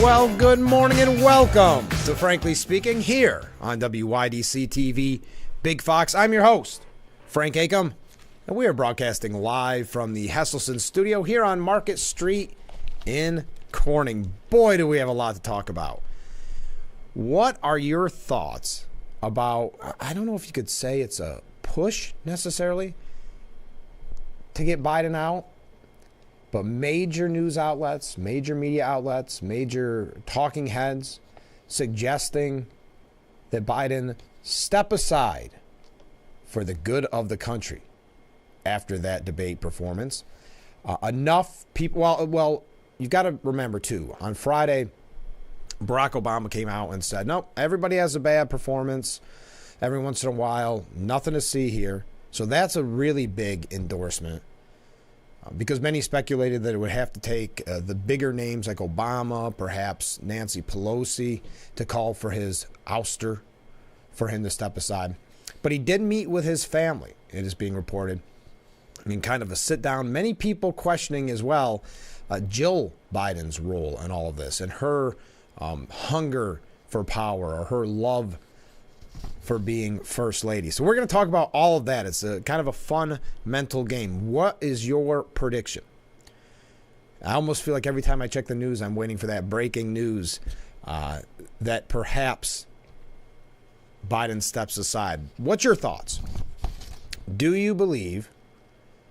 Well, good morning and welcome to Frankly Speaking here on WYDC TV, Big Fox. I'm your host, Frank Acom, and we are broadcasting live from the Hesselson studio here on Market Street in Corning. Boy, do we have a lot to talk about. What are your thoughts about, I don't know if you could say it's a push necessarily to get Biden out, but major news outlets, major media outlets, major talking heads suggesting that Biden step aside for the good of the country after that debate performance. Enough people, well, you've got to remember too, on Friday, Barack Obama came out and said, nope, everybody has a bad performance every once in a while, nothing to see here. So that's a really big endorsement. Because many speculated that it would have to take the bigger names like Obama, perhaps Nancy Pelosi, to call for his ouster, for him to step aside. But he did meet with his family, it is being reported. I mean, kind of a sit down. Many people questioning as well Jill Biden's role in all of this and her hunger for power or her love for being first lady. So we're going to talk about all of that. It's a kind of a fun mental game. What is your prediction? I almost feel like every time I check the news, I'm waiting for that breaking news that perhaps Biden steps aside. What's your thoughts? Do you believe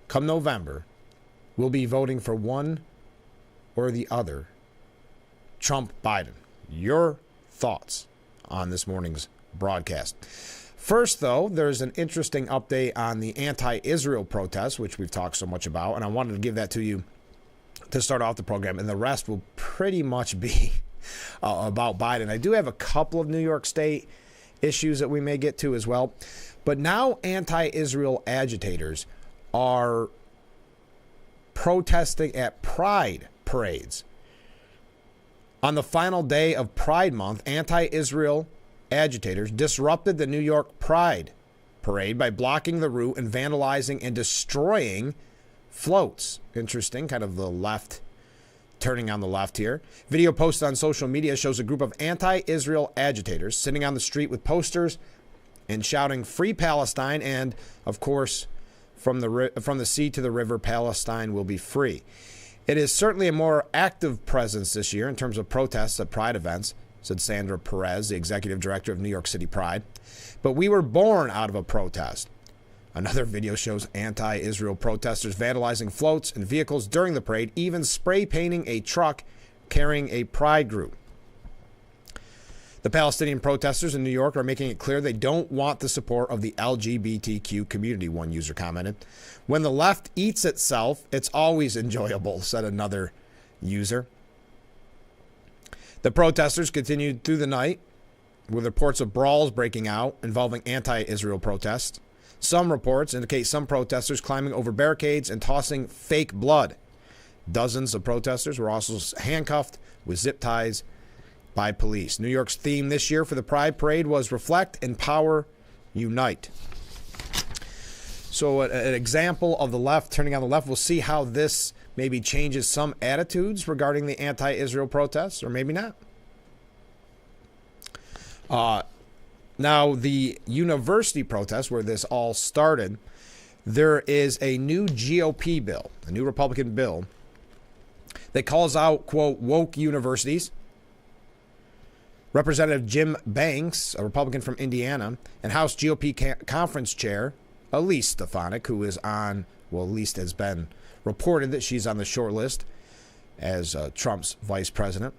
come November we'll be voting for one or the other, Trump, Biden? Your thoughts on this morning's broadcast. First, though, there's an interesting update on the anti-Israel protests, which we've talked so much about, and I wanted to give that to you to start off the program, and the rest will pretty much be about Biden. I do have a couple of New York State issues that we may get to as well, but now anti-Israel agitators are protesting at pride parades. On the final day of Pride Month, anti-Israel agitators disrupted the New York Pride Parade by blocking the route and vandalizing and destroying floats. Interesting, kind of the left, turning on the left here. Video posted on social media shows a group of anti-Israel agitators sitting on the street with posters and shouting "Free Palestine" and, of course, from the sea to the river, Palestine will be free. It is certainly a more active presence this year in terms of protests at Pride events, said Sandra Perez, the executive director of New York City Pride. But we were born out of a protest. Another video shows anti-Israel protesters vandalizing floats and vehicles during the parade, even spray painting a truck carrying a pride group. The Palestinian protesters in New York are making it clear they don't want the support of the LGBTQ community, one user commented. When the left eats itself, it's always enjoyable, said another user. The protesters continued through the night with reports of brawls breaking out involving anti-Israel protests. Some reports indicate some protesters climbing over barricades and tossing fake blood. Dozens of protesters were also handcuffed with zip ties by police. New York's theme this year for the Pride Parade was Reflect, Empower, Unite. So an example of the left turning on the left. We'll see how this maybe changes some attitudes regarding the anti-Israel protests, or maybe not. Now, the university protests, where this all started, there is a new GOP bill, a new Republican bill, that calls out, quote, woke universities. Representative Jim Banks, a Republican from Indiana, and House GOP conference chair, Elise Stefanik, who is on, well, at least has been reported that she's on the short list as Trump's vice president.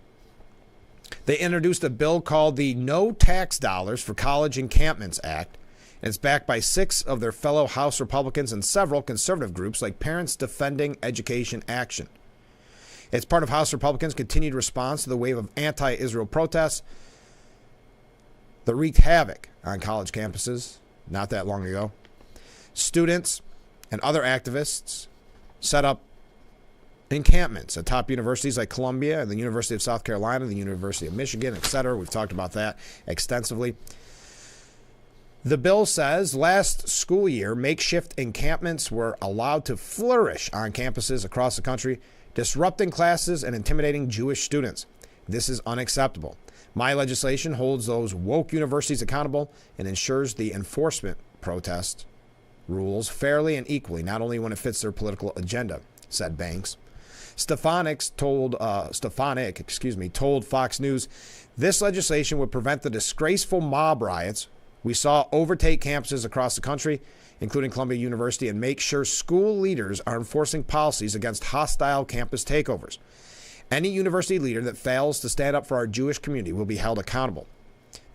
They introduced a bill called the No Tax Dollars for College Encampments Act, and it's backed by 6 of their fellow House Republicans and several conservative groups like Parents Defending Education Action. It's part of House Republicans' continued response to the wave of anti-Israel protests that wreaked havoc on college campuses not that long ago. Students and other activists set up encampments at top universities like Columbia and the University of South Carolina, the University of Michigan, etc. We've talked about that extensively. The bill says last school year, makeshift encampments were allowed to flourish on campuses across the country, disrupting classes and intimidating Jewish students. This is unacceptable. My legislation holds those woke universities accountable and ensures the enforcement protest rules fairly and equally, not only when it fits their political agenda, said Banks. Stefanik told Fox News this legislation would prevent the disgraceful mob riots we saw overtake campuses across the country, including Columbia University, and make sure school leaders are enforcing policies against hostile campus takeovers. Any university leader that fails to stand up for our Jewish community will be held accountable.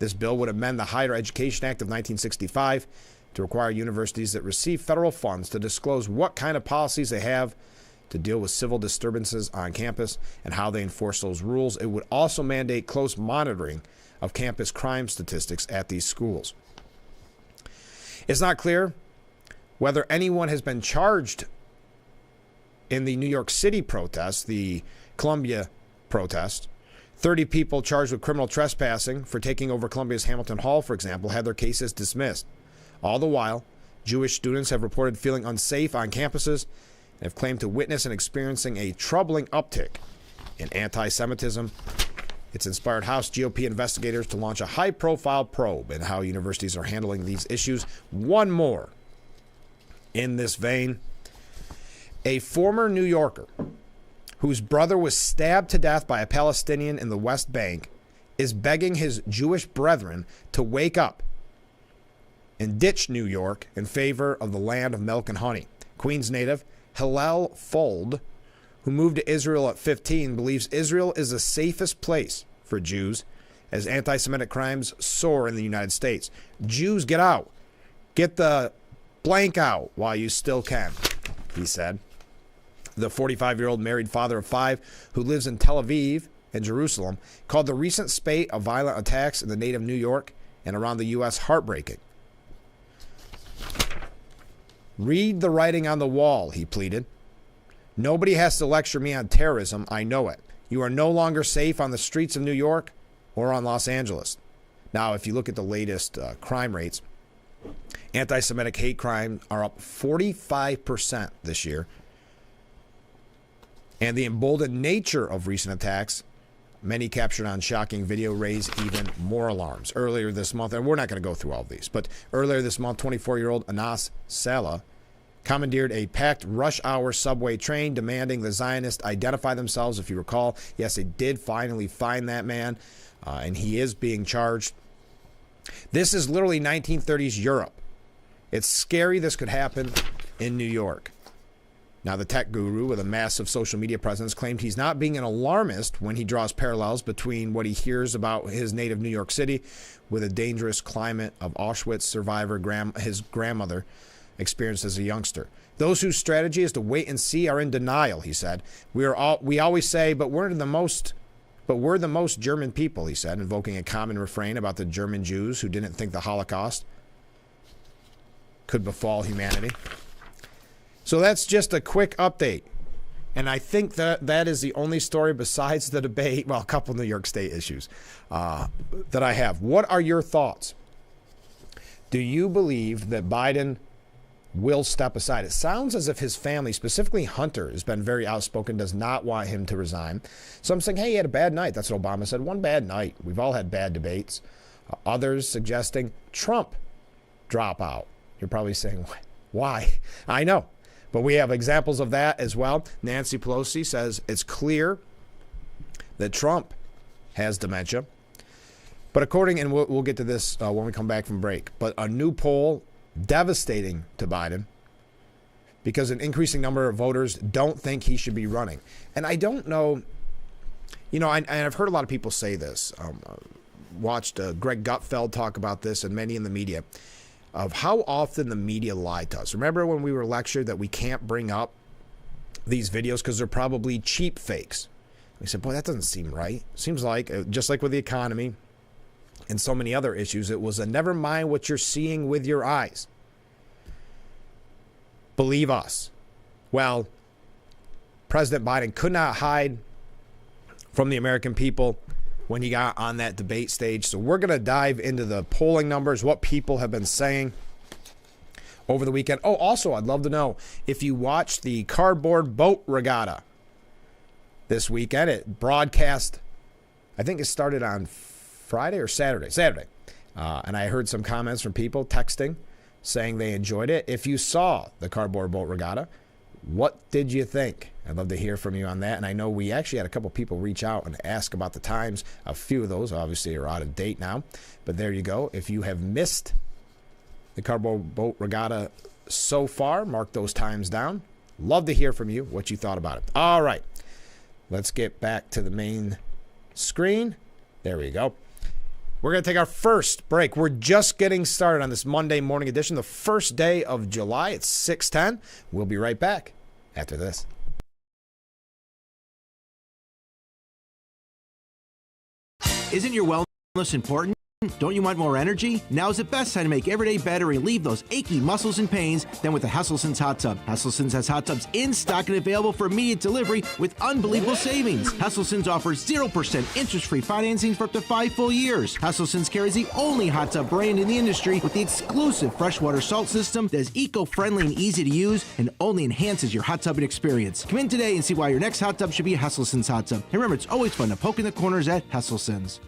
This bill would amend the Higher Education Act of 1965 to require universities that receive federal funds to disclose what kind of policies they have to deal with civil disturbances on campus and how they enforce those rules. It would also mandate close monitoring of campus crime statistics at these schools. It's not clear whether anyone has been charged in the New York City protest, the Columbia protest. 30 people charged with criminal trespassing for taking over Columbia's Hamilton Hall, for example, had their cases dismissed. All the while, Jewish students have reported feeling unsafe on campuses and have claimed to witness and experiencing a troubling uptick in anti-Semitism. It's inspired House GOP investigators to launch a high-profile probe in how universities are handling these issues. One more in this vein. A former New Yorker whose brother was stabbed to death by a Palestinian in the West Bank is begging his Jewish brethren to wake up and ditch New York in favor of the land of milk and honey. Queens native Hillel Fold, who moved to Israel at 15, believes Israel is the safest place for Jews as anti-Semitic crimes soar in the United States. Jews, get out. Get the blank out while you still can, he said. The 45-year-old married father of 5 who lives in Tel Aviv and Jerusalem called the recent spate of violent attacks in the native New York and around the U.S. heartbreaking. Read the writing on the wall, he pleaded. Nobody has to lecture me on terrorism. I know it. You are no longer safe on the streets of New York or on Los Angeles. Now, if you look at the latest crime rates, anti-Semitic hate crimes are up 45% this year. And the emboldened nature of recent attacks, many captured on shocking video, raise even more alarms. Earlier this month, and we're not going to go through all of these, but earlier this month, 24-year-old Anas Salah commandeered a packed rush-hour subway train demanding the Zionists identify themselves. If you recall, yes, they did finally find that man, and he is being charged. This is literally 1930s Europe. It's scary this could happen in New York. Now, the tech guru with a massive social media presence claimed he's not being an alarmist when he draws parallels between what he hears about his native New York City with a dangerous climate of Auschwitz survivor his grandmother experienced as a youngster. Those whose strategy is to wait and see are in denial, he said. We always say, but we're the most German people, he said, invoking a common refrain about the German Jews who didn't think the Holocaust could befall humanity. So that's just a quick update. And I think that is the only story besides the debate, well, a couple New York State issues that I have. What are your thoughts? Do you believe that Biden will step aside? It sounds as if his family, specifically Hunter, has been very outspoken, does not want him to resign. Some saying, hey, he had a bad night. That's what Obama said. One bad night. We've all had bad debates. Others suggesting Trump drop out. You're probably saying, why? I know. But we have examples of that as well. Nancy Pelosi says it's clear that Trump has dementia. But according, and we'll get to this when we come back from break, but a new poll devastating to Biden because an increasing number of voters don't think he should be running. And I don't know, and I've heard a lot of people say this. Watched Greg Gutfeld talk about this and many in the media of how often the media lied to us. Remember when we were lectured that we can't bring up these videos because they're probably cheap fakes? We said, boy, that doesn't seem right. Seems like, just like with the economy and so many other issues, it was a never mind what you're seeing with your eyes. Believe us. Well, President Biden could not hide from the American people when he got on that debate stage. So we're going to dive into the polling numbers, what people have been saying over the weekend. Oh, also, I'd love to know if you watched the cardboard boat regatta this weekend. It broadcast I think it started on Friday or Saturday. Saturday. And I heard some comments from people texting saying they enjoyed it. If you saw the Cardboard Boat Regatta, what did you think? I'd love to hear from you on that. And I know we actually had a couple people reach out and ask about the times. A few of those obviously are out of date now. But there you go. If you have missed the Cardboard Boat Regatta so far, mark those times down. Love to hear from you what you thought about it. All right. Let's get back to the main screen. There we go. We're going to take our first break. We're just getting started on this Monday morning edition, the first day of July. It's 6:10. We'll be right back after this. Isn't your wellness important? Don't you want more energy? Now's the best time to make every day better and relieve those achy muscles and pains than with the Hesselson's Hot Tub. Hesselson's has hot tubs in stock and available for immediate delivery with unbelievable savings. Hesselson's offers 0% interest-free financing for up to 5 full years. Hesselson's carries the only hot tub brand in the industry with the exclusive freshwater salt system that is eco-friendly and easy to use and only enhances your hot tubbing experience. Come in today and see why your next hot tub should be a Hesselson's hot tub. And remember, it's always fun to poke in the corners at Hesselson's.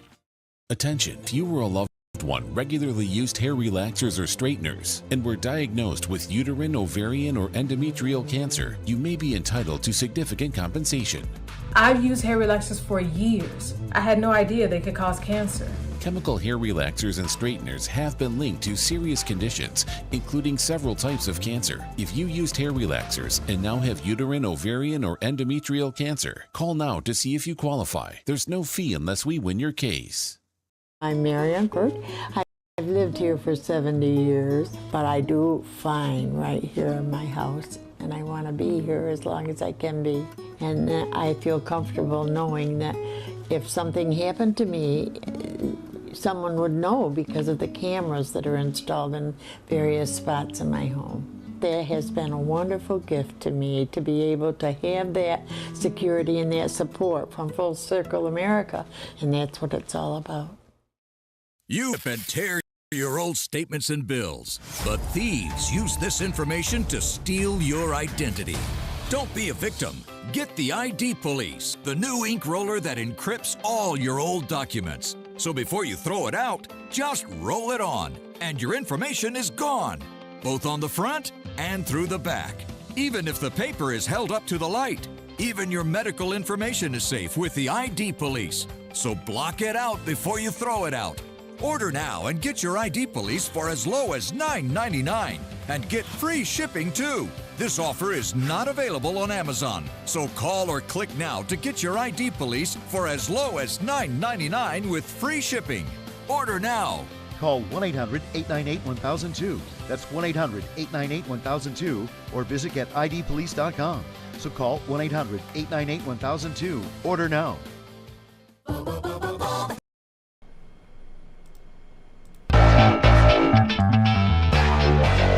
Attention, if you or a loved one regularly used hair relaxers or straighteners and were diagnosed with uterine, ovarian, or endometrial cancer, you may be entitled to significant compensation. I've used hair relaxers for years. I had no idea they could cause cancer. Chemical hair relaxers and straighteners have been linked to serious conditions, including several types of cancer. If you used hair relaxers and now have uterine, ovarian, or endometrial cancer, call now to see if you qualify. There's no fee unless we win your case. I'm Mary Unkert. I've lived here for 70 years, but I do fine right here in my house, and I want to be here as long as I can be. And I feel comfortable knowing that if something happened to me, someone would know because of the cameras that are installed in various spots in my home. That has been a wonderful gift to me to be able to have that security and that support from Full Circle America, and that's what it's all about. You can tear your old statements and bills, but thieves use this information to steal your identity. Don't be a victim. Get the ID Police, the new ink roller that encrypts all your old documents. So before you throw it out, just roll it on, and your information is gone, both on the front and through the back. Even if the paper is held up to the light, even your medical information is safe with the ID Police. So block it out before you throw it out. Order now and get your ID Police for as low as $9.99 and get free shipping too. This offer is not available on Amazon, so call or click now to get your ID Police for as low as $9.99 with free shipping. Order now. Call 1-800-898-1002. That's 1-800-898-1002 or visit getidpolice.com. So call 1-800-898-1002. Order now.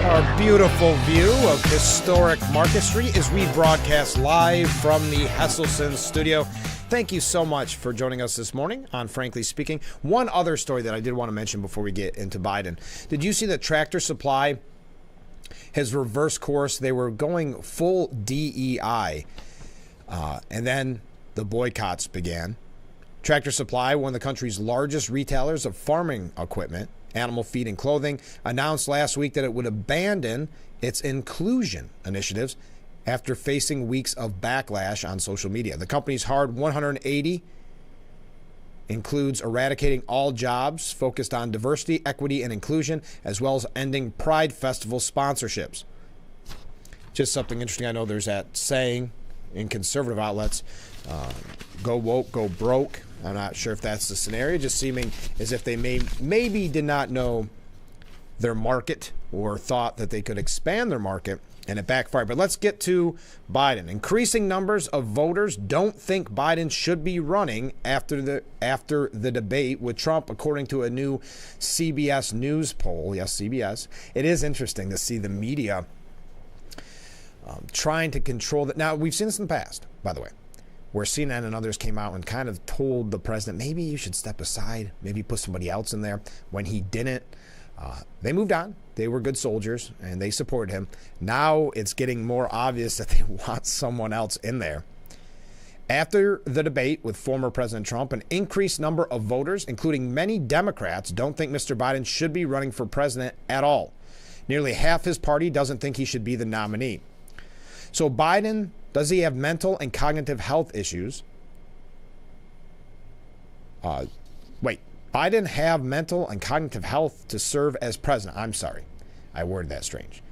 Our beautiful view of historic Market Street as we broadcast live from the Hesselson studio. Thank you so much for joining us this morning on Frankly Speaking. One other story that I did want to mention before we get into Biden. Did you see that Tractor Supply has reversed course? They were going full DEI, and then the boycotts began. Tractor Supply, one of the country's largest retailers of farming equipment, animal feed and clothing, announced last week that it would abandon its inclusion initiatives after facing weeks of backlash on social media. The company's Hard 180 includes eradicating all jobs focused on diversity, equity, and inclusion, as well as ending Pride Festival sponsorships. Just something interesting. I know there's that saying in conservative outlets, go woke, go broke. I'm not sure if that's the scenario, just seeming as if they maybe did not know their market or thought that they could expand their market, and it backfired. But let's get to Biden. Increasing numbers of voters don't think Biden should be running after the debate with Trump, according to a new CBS News poll. Yes, CBS. It is interesting to see the media trying to control that. Now, we've seen this in the past, by the way, where CNN and others came out and kind of told the president, maybe you should step aside, maybe put somebody else in there. When he didn't, they moved on. They were good soldiers, and they supported him. Now it's getting more obvious that they want someone else in there. After the debate with former President Trump, an increased number of voters, including many Democrats, don't think Mr. Biden should be running for president at all. Nearly half his party doesn't think he should be the nominee. So Biden, does he have mental and cognitive health issues? Biden have mental and cognitive health to serve as president? I'm sorry, I worded that strange.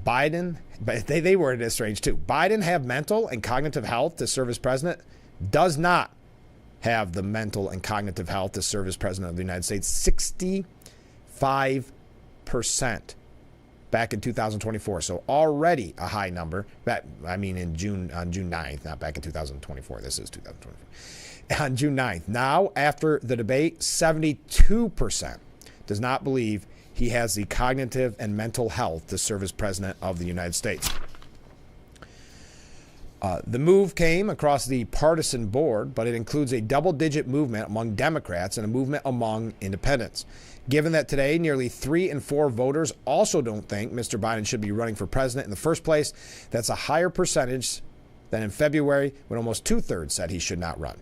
Biden, but they worded it strange too. Biden have mental and cognitive health to serve as president? Does not have the mental and cognitive health to serve as president of the United States. 65% back in 2024. So already a high number. On June 9th, not back in 2024. This is 2024. On June 9th. Now, after the debate, 72% does not believe he has the cognitive and mental health to serve as president of the United States. The move came across the partisan board, but it includes a double-digit movement among Democrats and a movement among independents. Given that today nearly 3 in 4 voters also don't think Mr. Biden should be running for president in the first place, that's a higher percentage than in February when almost 2/3 said he should not run.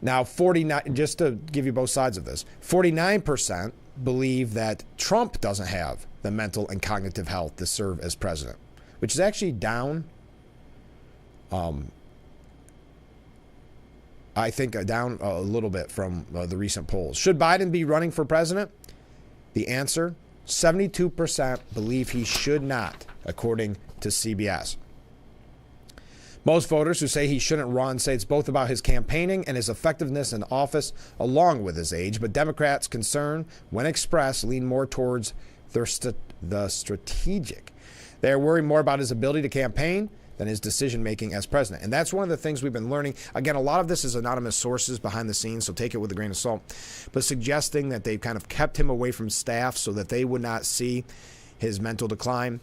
Now, 49, just to give you both sides of this, 49% believe that Trump doesn't have the mental and cognitive health to serve as president, which is actually down, I think, down a little bit from the recent polls. Should Biden be running for president? The answer, 72% believe he should not, according to CBS. Most voters who say he shouldn't run say it's both about his campaigning and his effectiveness in office, along with his age. But Democrats' concern, when expressed, lean more towards the strategic. They're worried more about his ability to campaign than his decision-making as president. And that's one of the things we've been learning. Again, a lot of this is anonymous sources behind the scenes, so take it with a grain of salt. But suggesting that they've kind of kept him away from staff so that they would not see his mental decline.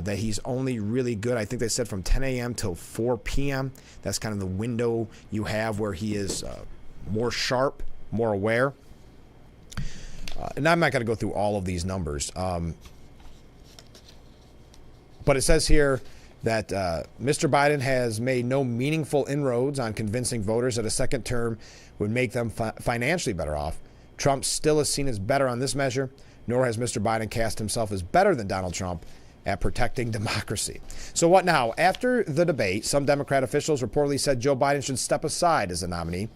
That he's only really good, I think they said, from 10 a.m. till 4 p.m. That's kind of the window you have where he is more sharp, more aware. And I'm not going to go through all of these numbers. But it says here that Mr. Biden has made no meaningful inroads on convincing voters that a second term would make them financially better off. Trump still is seen as better on this measure, nor has Mr. Biden cast himself as better than Donald Trump at protecting democracy. So what now? After the debate, some Democrat officials reportedly said Joe Biden should step aside as a nominee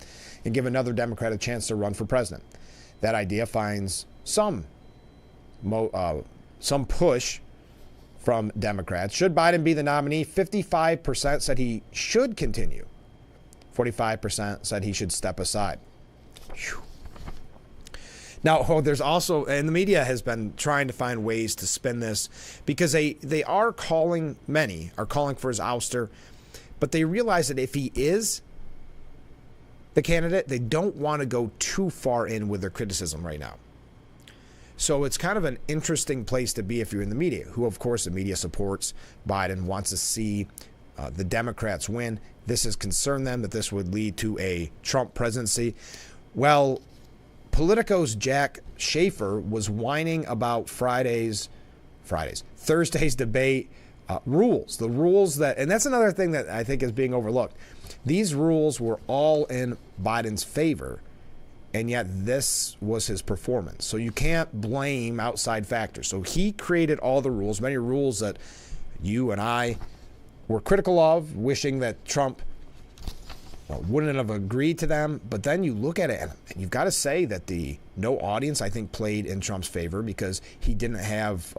and give another Democrat a chance to run for president. That idea finds some push from Democrats. Should Biden be the nominee? 55% said he should continue. 45% said he should step aside. Whew. Now, there's also, and the media has been trying to find ways to spin this because they are calling, many are calling for his ouster, but they realize that if he is the candidate, they don't want to go too far in with their criticism right now. So it's kind of an interesting place to be if you're in the media, who, of course, the media supports Biden, wants to see the Democrats win. This has concerned them that this would lead to a Trump presidency. Well, Politico's Jack Schaefer was whining about Thursday's debate rules. The rules that, and that's another thing that I think is being overlooked. These rules were all in Biden's favor, and yet this was his performance. So you can't blame outside factors. So he created all the rules, many rules that you and I were critical of, wishing that Trump wouldn't have agreed to them. But then you look at it, and you've got to say that the no audience, I think, played in Trump's favor because he didn't have,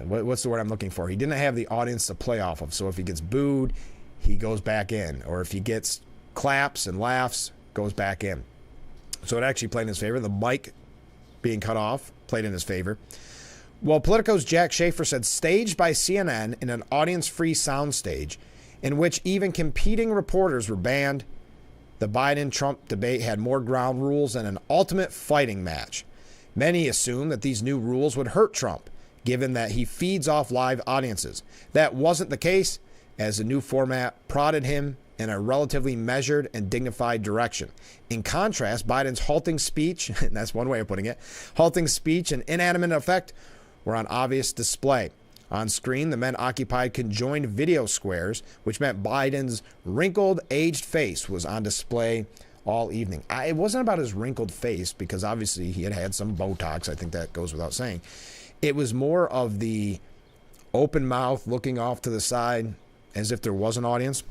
what's the word I'm looking for? He didn't have the audience to play off of. So if he gets booed, he goes back in. Or if he gets claps and laughs, goes back in. So it actually played in his favor. The mic being cut off played in his favor. Well, Politico's Jack Schaefer said, staged by CNN in an audience-free soundstage, in which even competing reporters were banned, the Biden-Trump debate had more ground rules than an ultimate fighting match. Many assumed that these new rules would hurt Trump, given that he feeds off live audiences. That wasn't the case, as the new format prodded him in a relatively measured and dignified direction. In contrast, Biden's halting speech, and that's one way of putting it, halting speech and inanimate effect were on obvious display. On screen, the men occupied conjoined video squares, which meant Biden's wrinkled, aged face was on display all evening. It wasn't about his wrinkled face, because obviously he had some Botox. I think that goes without saying. It was more of the open mouth looking off to the side as if there was an audience.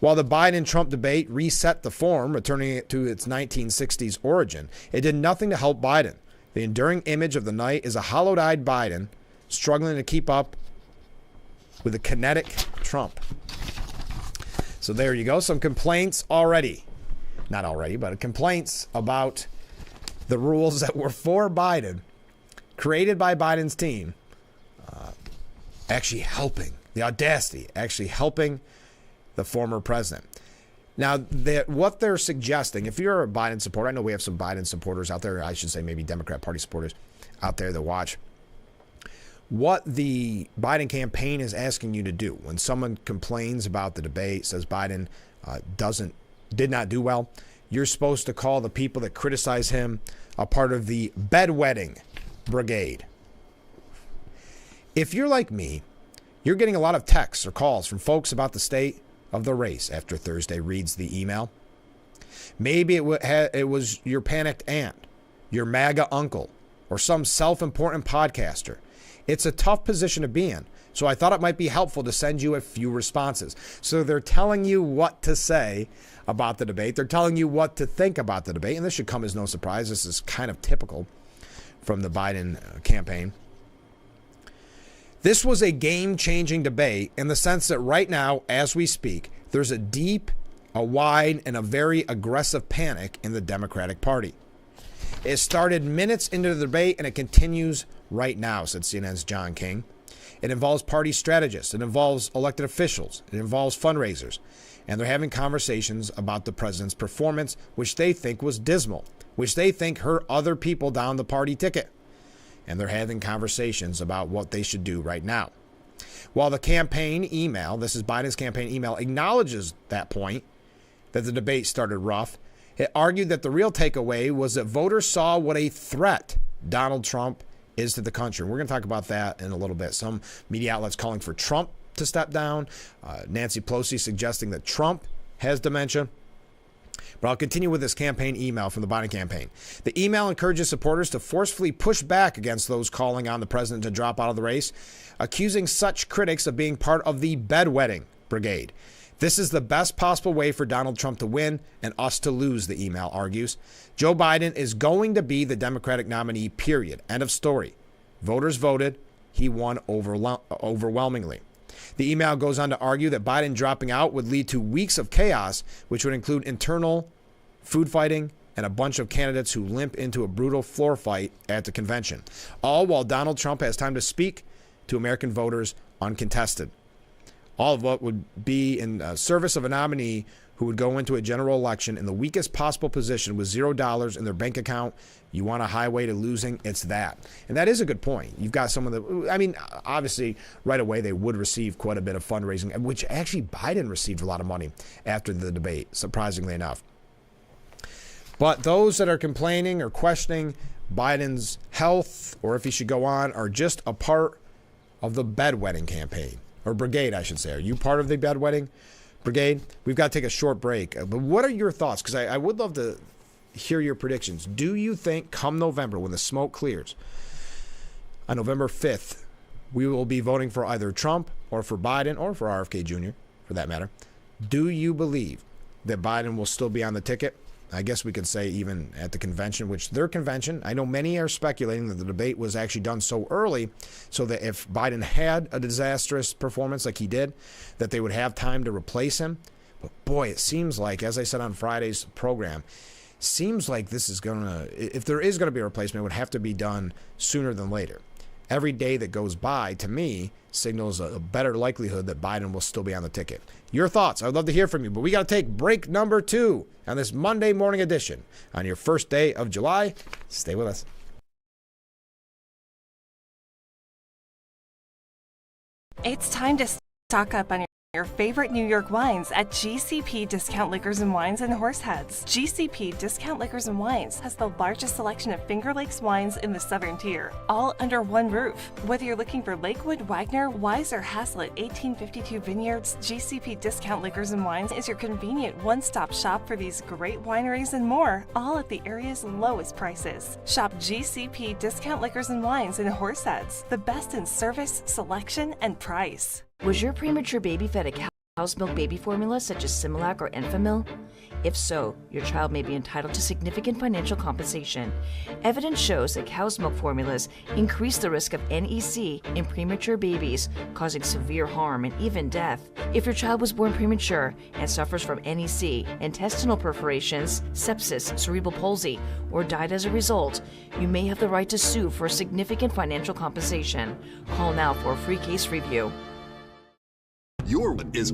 While the Biden-Trump debate reset the form, returning it to its 1960s origin, it did nothing to help Biden. The enduring image of the night is a hollowed-eyed Biden struggling to keep up with a kinetic Trump. So there you go. Some complaints already. Not already, but complaints about the rules that were for Biden, created by Biden's team, actually helping, the audacity, actually helping the former president. Now, what they're suggesting, if you're a Biden supporter, I know we have some Biden supporters out there, I should say maybe Democrat Party supporters out there that watch. What the Biden campaign is asking you to do when someone complains about the debate, says Biden did not do well, you're supposed to call the people that criticize him a part of the bedwetting brigade. If you're like me, you're getting a lot of texts or calls from folks about the state of the race after Thursday reads the email. Maybe it was your panicked aunt, your MAGA uncle, or some self-important podcaster. It's a tough position to be in, so I thought it might be helpful to send you a few responses. So they're telling you what to say about the debate. They're telling you what to think about the debate, and this should come as no surprise. This is kind of typical from the Biden campaign. This was a game-changing debate in the sense that right now, as we speak, there's a deep, a wide, and a very aggressive panic in the Democratic Party. It started minutes into the debate, and it continues right now, said CNN's John King. It involves party strategists. It involves elected officials. It involves fundraisers. And they're having conversations about the president's performance, which they think was dismal, which they think hurt other people down the party ticket. And they're having conversations about what they should do right now. While the campaign email, this is Biden's campaign email, acknowledges that point, that the debate started rough, it argued that the real takeaway was that voters saw what a threat Donald Trump is to the country. We're going to talk about that in a little bit. Some media outlets calling for Trump to step down. Nancy Pelosi suggesting that Trump has dementia. But I'll continue with this campaign email from the Biden campaign. The email encourages supporters to forcefully push back against those calling on the president to drop out of the race, accusing such critics of being part of the bedwetting brigade. This is the best possible way for Donald Trump to win and us to lose, the email argues. Joe Biden is going to be the Democratic nominee, period. End of story. Voters voted. He won overwhelmingly. The email goes on to argue that Biden dropping out would lead to weeks of chaos, which would include internal food fighting and a bunch of candidates who limp into a brutal floor fight at the convention, all while Donald Trump has time to speak to American voters uncontested. All of what would be in service of a nominee who would go into a general election in the weakest possible position with $0 in their bank account. You want a highway to losing? It's that. And that is a good point. You've got someone that, I mean, obviously, right away, they would receive quite a bit of fundraising, which actually Biden received a lot of money after the debate, surprisingly enough. But those that are complaining or questioning Biden's health or if he should go on are just a part of the bedwetting campaign, or brigade, I should say. Are you part of the bedwetting brigade? We've got to take a short break. But what are your thoughts? Because I would love to hear your predictions. Do you think come November, when the smoke clears, on November 5th, we will be voting for either Trump or for Biden or for RFK Jr., for that matter? Do you believe that Biden will still be on the ticket? I guess we could say even at the convention, which their convention, I know many are speculating that the debate was actually done so early so that if Biden had a disastrous performance like he did, that they would have time to replace him. But boy, it seems like, as I said on Friday's program, seems like this is going to, if there is going to be a replacement, it would have to be done sooner than later. Every day that goes by, to me, signals a better likelihood that Biden will still be on the ticket. Your thoughts, I'd love to hear from you, but we got to take break number 2 on this Monday morning edition on your first day of July. Stay with us. It's time to stock up on your your favorite New York wines at GCP Discount Liquors and Wines in Horseheads. GCP Discount Liquors and Wines has the largest selection of Finger Lakes wines in the Southern Tier, all under one roof. Whether you're looking for Lakewood, Wagner, Wise, or Haslett 1852 Vineyards, GCP Discount Liquors and Wines is your convenient one-stop shop for these great wineries and more, all at the area's lowest prices. Shop GCP Discount Liquors and Wines in Horseheads, the best in service, selection, and price. Was your premature baby fed a cow's milk baby formula such as Similac or Enfamil? If so, your child may be entitled to significant financial compensation. Evidence shows that cow's milk formulas increase the risk of NEC in premature babies, causing severe harm and even death. If your child was born premature and suffers from NEC, intestinal perforations, sepsis, cerebral palsy, or died as a result, you may have the right to sue for significant financial compensation. Call now for a free case review. Your is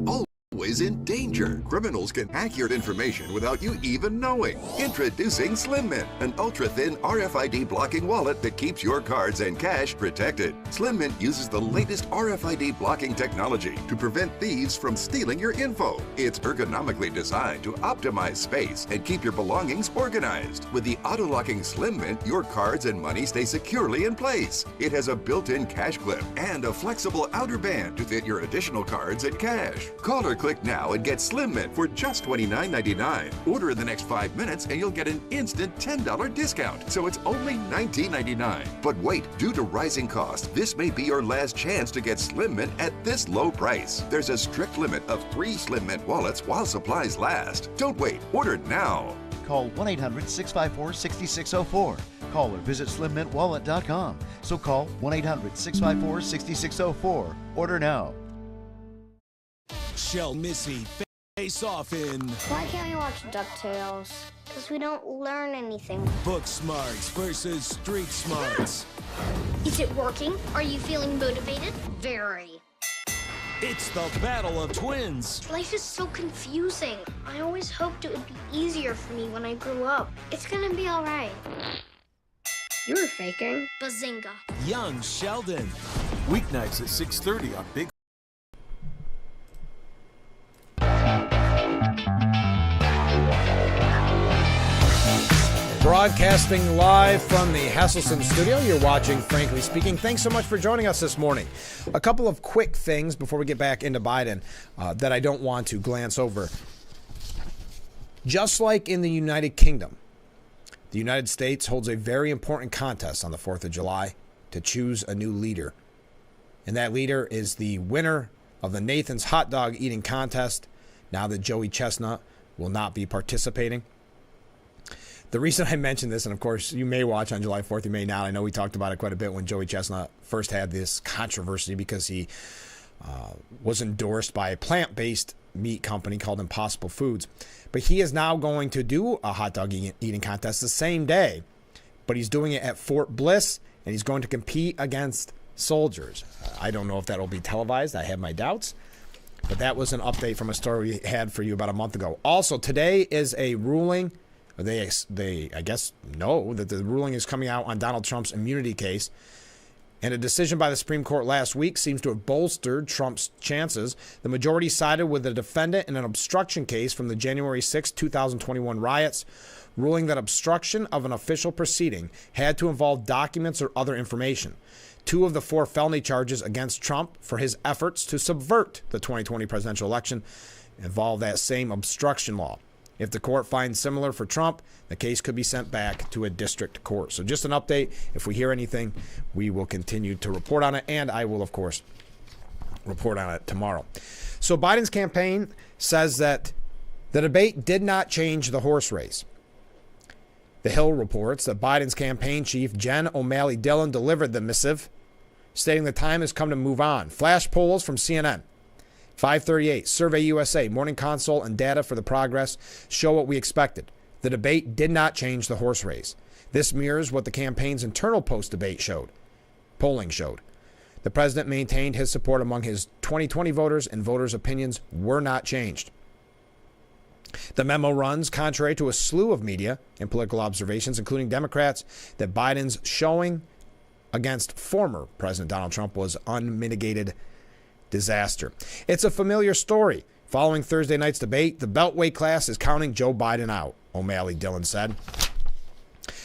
always in danger. Criminals can hack your information without you even knowing. Introducing Slim Mint, an ultra-thin RFID blocking wallet that keeps your cards and cash protected. Slim Mint uses the latest RFID blocking technology to prevent thieves from stealing your info. It's ergonomically designed to optimize space and keep your belongings organized. With the auto-locking Slim Mint, your cards and money stay securely in place. It has a built-in cash clip and a flexible outer band to fit your additional cards and cash. Call or click now and get Slim Mint for just $29.99. Order in the next 5 minutes and you'll get an instant $10 discount. So it's only $19.99. But wait, due to rising costs, this may be your last chance to get Slim Mint at this low price. There's a strict limit of 3 Slim Mint wallets while supplies last. Don't wait, order now. Call 1-800-654-6604. Call or visit slimmintwallet.com. So call 1-800-654-6604. Order now. Shell Missy face off in Why can't we watch DuckTales? Because we don't learn anything. Book Smarts versus Street Smarts. Is it working? Are you feeling motivated? Very. It's the battle of twins. Life is so confusing. I always hoped it would be easier for me when I grew up. It's gonna be all right. You were faking. Bazinga. Young Sheldon. Weeknights at 6:30 on Big. Broadcasting live from the Hesselson studio. You're watching Frankly Speaking. Thanks so much for joining us this morning. A couple of quick things before we get back into Biden that I don't want to glance over. Just like in the United Kingdom, the United States holds a very important contest on the 4th of July to choose a new leader. And that leader is the winner of the Nathan's Hot Dog Eating Contest, now that Joey Chestnut will not be participating. The reason I mentioned this, and of course you may watch on July 4th, you may not. I know we talked about it quite a bit when Joey Chestnut first had this controversy because he was endorsed by a plant-based meat company called Impossible Foods. But he is now going to do a hot dog eating contest the same day, but he's doing it at Fort Bliss, and he's going to compete against soldiers. I don't know if that will be televised. I have my doubts. But that was an update from a story we had for you about a month ago. Also, today is a ruling. They I guess, know that the ruling is coming out on Donald Trump's immunity case. And a decision by the Supreme Court last week seems to have bolstered Trump's chances. The majority sided with the defendant in an obstruction case from the January 6, 2021 riots, ruling that obstruction of an official proceeding had to involve documents or other information. 2 of the 4 felony charges against Trump for his efforts to subvert the 2020 presidential election involve that same obstruction law. If the court finds similar for Trump, the case could be sent back to a district court. So just an update. If we hear anything, we will continue to report on it, and I will, of course, report on it tomorrow. So Biden's campaign says that the debate did not change the horse race. The Hill reports that Biden's campaign chief, Jen O'Malley Dillon, delivered the missive, stating the time has come to move on. Flash polls from CNN. 538, Survey USA, Morning Consult, and data for the progress show what we expected. The debate did not change the horse race. This mirrors what the campaign's internal post-debate polling showed. The president maintained his support among his 2020 voters, and voters' opinions were not changed. The memo runs contrary to a slew of media and political observations, including Democrats, that Biden's showing against former President Donald Trump was unmitigated disaster. It's a familiar story. Following Thursday night's debate, the Beltway class is counting Joe Biden out, O'Malley Dillon said.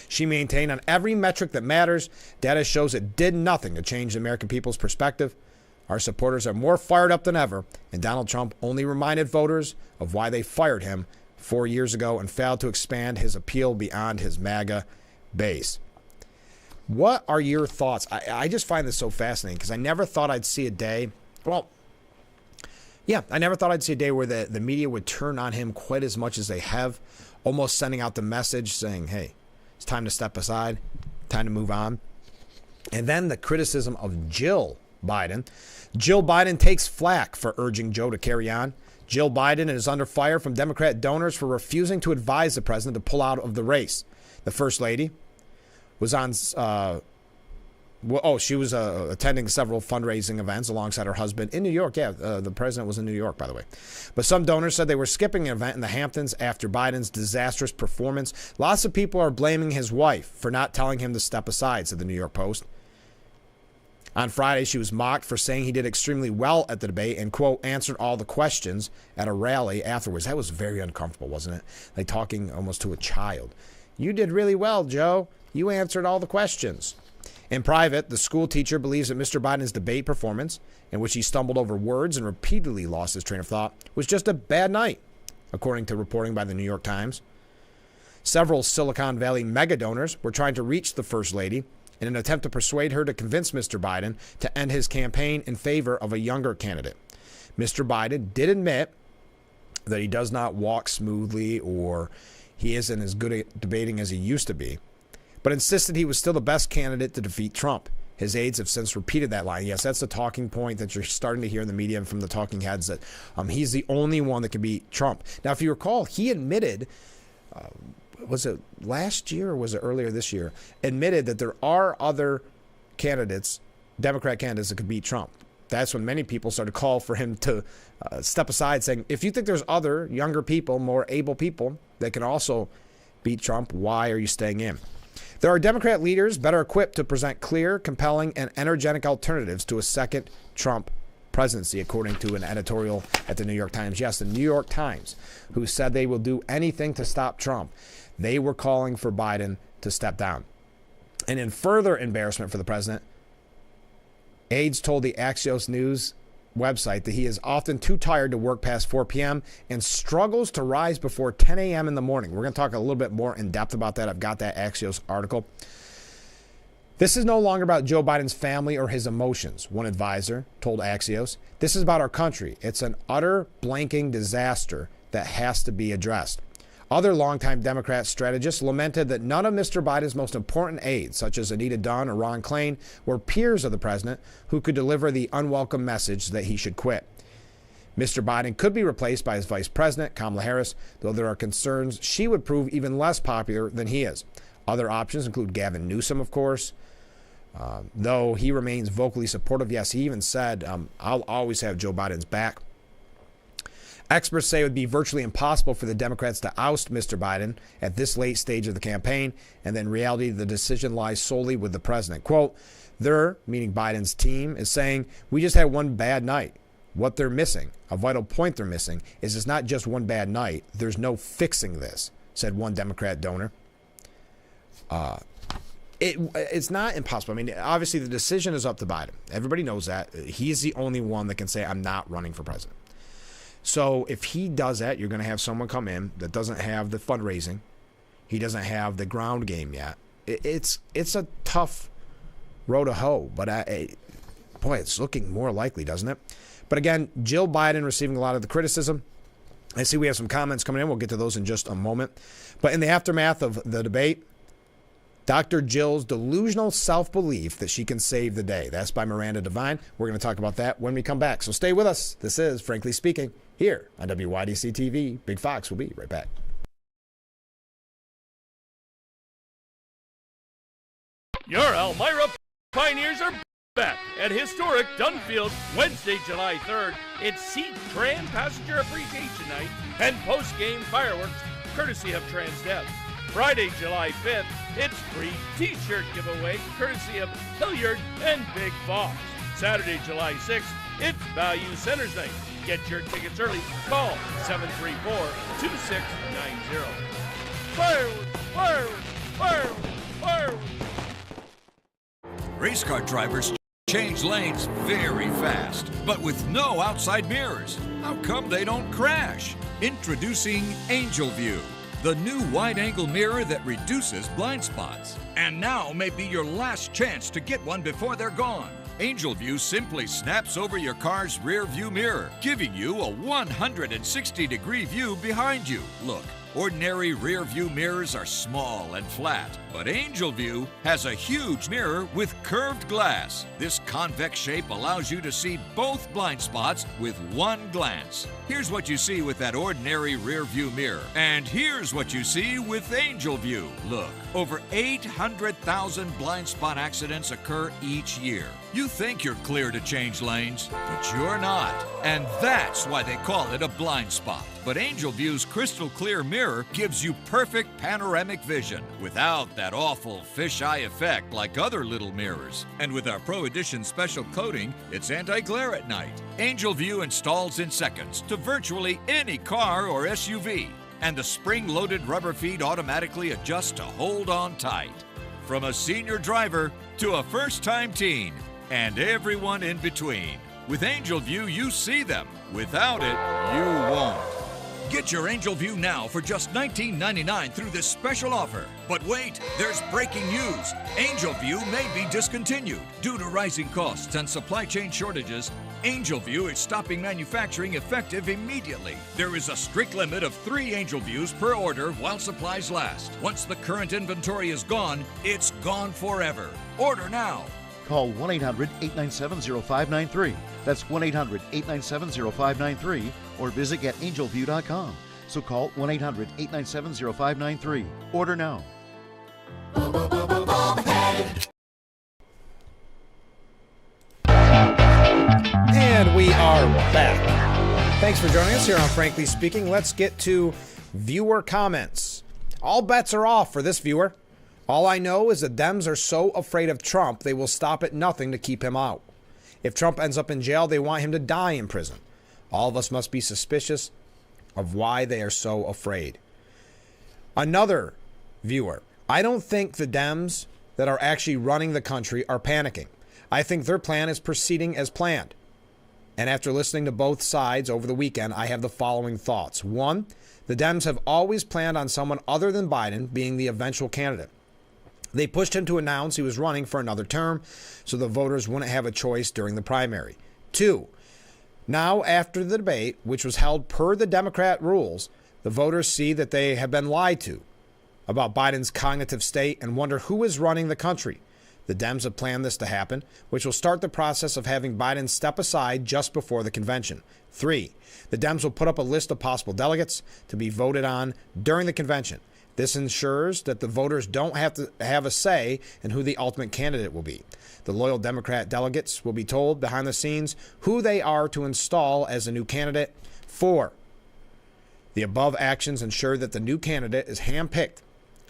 She maintained on every metric that matters, data shows it did nothing to change the American people's perspective. Our supporters are more fired up than ever, and Donald Trump only reminded voters of why they fired him 4 years ago and failed to expand his appeal beyond his MAGA base. What are your thoughts? I just find this so fascinating because I never thought I'd see a day. Well, yeah, I never thought I'd see a day where the media would turn on him quite as much as they have, almost sending out the message saying, hey, it's time to step aside, time to move on. And then the criticism of Jill Biden. Jill Biden takes flack for urging Joe to carry on. Jill Biden is under fire from Democrat donors for refusing to advise the president to pull out of the race. The First Lady was on... she was attending several fundraising events alongside her husband in New York. Yeah, the president was in New York, by the way. But some donors said they were skipping an event in the Hamptons after Biden's disastrous performance. Lots of people are blaming his wife for not telling him to step aside, said the New York Post. On Friday, she was mocked for saying he did extremely well at the debate and, quote, answered all the questions at a rally afterwards. That was very uncomfortable, wasn't it? Like talking almost to a child. You did really well, Joe. You answered all the questions. In private, the school teacher believes that Mr. Biden's debate performance, in which he stumbled over words and repeatedly lost his train of thought, was just a bad night, according to reporting by the New York Times. Several Silicon Valley mega donors were trying to reach the First Lady in an attempt to persuade her to convince Mr. Biden to end his campaign in favor of a younger candidate. Mr. Biden did admit that he does not walk smoothly or he isn't as good at debating as he used to be, but insisted he was still the best candidate to defeat Trump. His aides have since repeated that line. Yes, that's the talking point that you're starting to hear in the media and from the talking heads, that he's the only one that can beat Trump. Now, if you recall, he admitted, was it last year or was it earlier this year, admitted that there are other candidates, Democrat candidates, that could beat Trump. That's when many people started to call for him to step aside, saying, if you think there's other younger people, more able people that can also beat Trump, why are you staying in? There are Democrat leaders better equipped to present clear, compelling, and energetic alternatives to a second Trump presidency, according to an editorial at the New York Times. Yes, the New York Times, who said they will do anything to stop Trump. They were calling for Biden to step down. And in further embarrassment for the president, aides told the Axios News website that he is often too tired to work past 4 p.m. and struggles to rise before 10 a.m. in the morning. We're going to talk a little bit more in depth about that. I've got that Axios article. This is no longer about Joe Biden's family or his emotions, one advisor told Axios. This is about our country. It's an utter blanking disaster that has to be addressed. Other longtime Democrat strategists lamented that none of Mr. Biden's most important aides, such as Anita Dunn or Ron Klain, were peers of the president who could deliver the unwelcome message that he should quit. Mr. Biden could be replaced by his vice president, Kamala Harris, though there are concerns she would prove even less popular than he is. Other options include Gavin Newsom, of course, though he remains vocally supportive. Yes, he even said, I'll always have Joe Biden's back. Experts say it would be virtually impossible for the Democrats to oust Mr. Biden at this late stage of the campaign, and in reality, the decision lies solely with the president. Quote, they're, meaning Biden's team, is saying, we just had one bad night. What they're missing, a vital point they're missing, is it's not just one bad night. There's no fixing this, said one Democrat donor. It's not impossible. I mean, obviously, the decision is up to Biden. Everybody knows that. He's the only one that can say, I'm not running for president. So if he does that, you're going to have someone come in that doesn't have the fundraising. He doesn't have the ground game yet. It's a tough road to hoe, but boy, it's looking more likely, doesn't it? But again, Jill Biden receiving a lot of the criticism. I see we have some comments coming in. We'll get to those in just a moment. But in the aftermath of the debate, Dr. Jill's delusional self-belief that she can save the day. That's by Miranda Devine. We're going to talk about that when we come back. So stay with us. This is Frankly Speaking here on WYDC TV. Big Fox will be right back. Your Elmira Pioneers are back at historic Dunfield Wednesday, July 3rd. It's Seat Tran Passenger Appreciation Night and post-game fireworks courtesy of Transdev. Friday, July 5th, it's free t-shirt giveaway courtesy of Hilliard and Big Fox. Saturday, July 6th, It's Value Centers Night. Get your tickets early. Call 734-2690. Fireworks, fireworks, fireworks, fireworks. Race car drivers change lanes very fast, but with no outside mirrors. How come they don't crash? Introducing Angel View, the new wide-angle mirror that reduces blind spots. And now may be your last chance to get one before they're gone. Angel View simply snaps over your car's rear view mirror, giving you a 160-degree view behind you. Look, ordinary rear view mirrors are small and flat, but Angel View has a huge mirror with curved glass. This convex shape allows you to see both blind spots with one glance. Here's what you see with that ordinary rear view mirror, and here's what you see with Angel View. Look, over 800,000 blind spot accidents occur each year. You think you're clear to change lanes, but you're not. And that's why they call it a blind spot. But Angel View's crystal clear mirror gives you perfect panoramic vision without that awful fisheye effect like other little mirrors. And with our Pro Edition special coating, it's anti-glare at night. Angel View installs in seconds to virtually any car or SUV. And the spring-loaded rubber feet automatically adjust to hold on tight. From a senior driver to a first-time teen, and everyone in between. With Angel View, you see them. Without it, you won't. Get your Angel View now for just $19.99 through this special offer. But wait, there's breaking news. Angel View may be discontinued. Due to rising costs and supply chain shortages, Angel View is stopping manufacturing effective immediately. There is a strict limit of 3 Angel Views per order while supplies last. Once the current inventory is gone, it's gone forever. Order now. Call 1-800-897-0593. That's 1-800-897-0593 or visit getangelview.com. So call 1-800-897-0593. Order now. And we are back. Thanks for joining us here on Frankly Speaking. Let's get to viewer comments. All bets are off for this viewer. All I know is the Dems are so afraid of Trump, they will stop at nothing to keep him out. If Trump ends up in jail, they want him to die in prison. All of us must be suspicious of why they are so afraid. Another viewer. I don't think the Dems that are actually running the country are panicking. I think their plan is proceeding as planned. And after listening to both sides over the weekend, I have the following thoughts. 1, the Dems have always planned on someone other than Biden being the eventual candidate. They pushed him to announce he was running for another term so the voters wouldn't have a choice during the primary. 2, now after the debate, which was held per the Democrat rules, the voters see that they have been lied to about Biden's cognitive state and wonder who is running the country. The Dems have planned this to happen, which will start the process of having Biden step aside just before the convention. 3, the Dems will put up a list of possible delegates to be voted on during the convention. This ensures that the voters don't have to have a say in who the ultimate candidate will be. The loyal Democrat delegates will be told behind the scenes who they are to install as a new candidate. 4, the above actions ensure that the new candidate is handpicked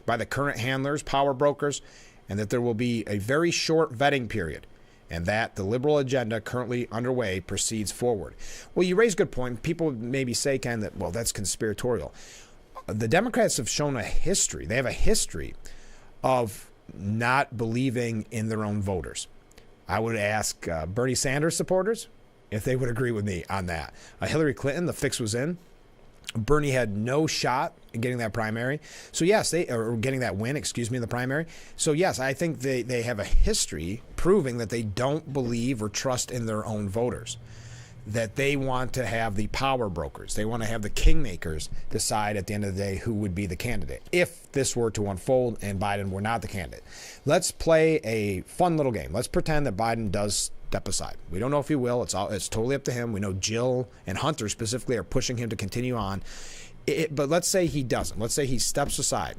by the current handlers, power brokers, and that there will be a very short vetting period, and that the liberal agenda currently underway proceeds forward. Well, you raise a good point. People maybe say, Ken, that, well, that's conspiratorial. The Democrats have shown a history. They have a history of not believing in their own voters. I would ask Bernie Sanders supporters if they would agree with me on that. Hillary Clinton, the fix was in. Bernie had no shot in getting that primary. So yes, they are getting that win, in the primary. So yes, I think they have a history proving that they don't believe or trust in their own voters. That they want to have the power brokers. They want to have the kingmakers decide at the end of the day who would be the candidate if this were to unfold and Biden were not the candidate. Let's play a fun little game. Let's pretend that Biden does step aside. We don't know if he will. It's totally up to him. We know Jill and Hunter specifically are pushing him to continue on. But let's say he doesn't. Let's say he steps aside.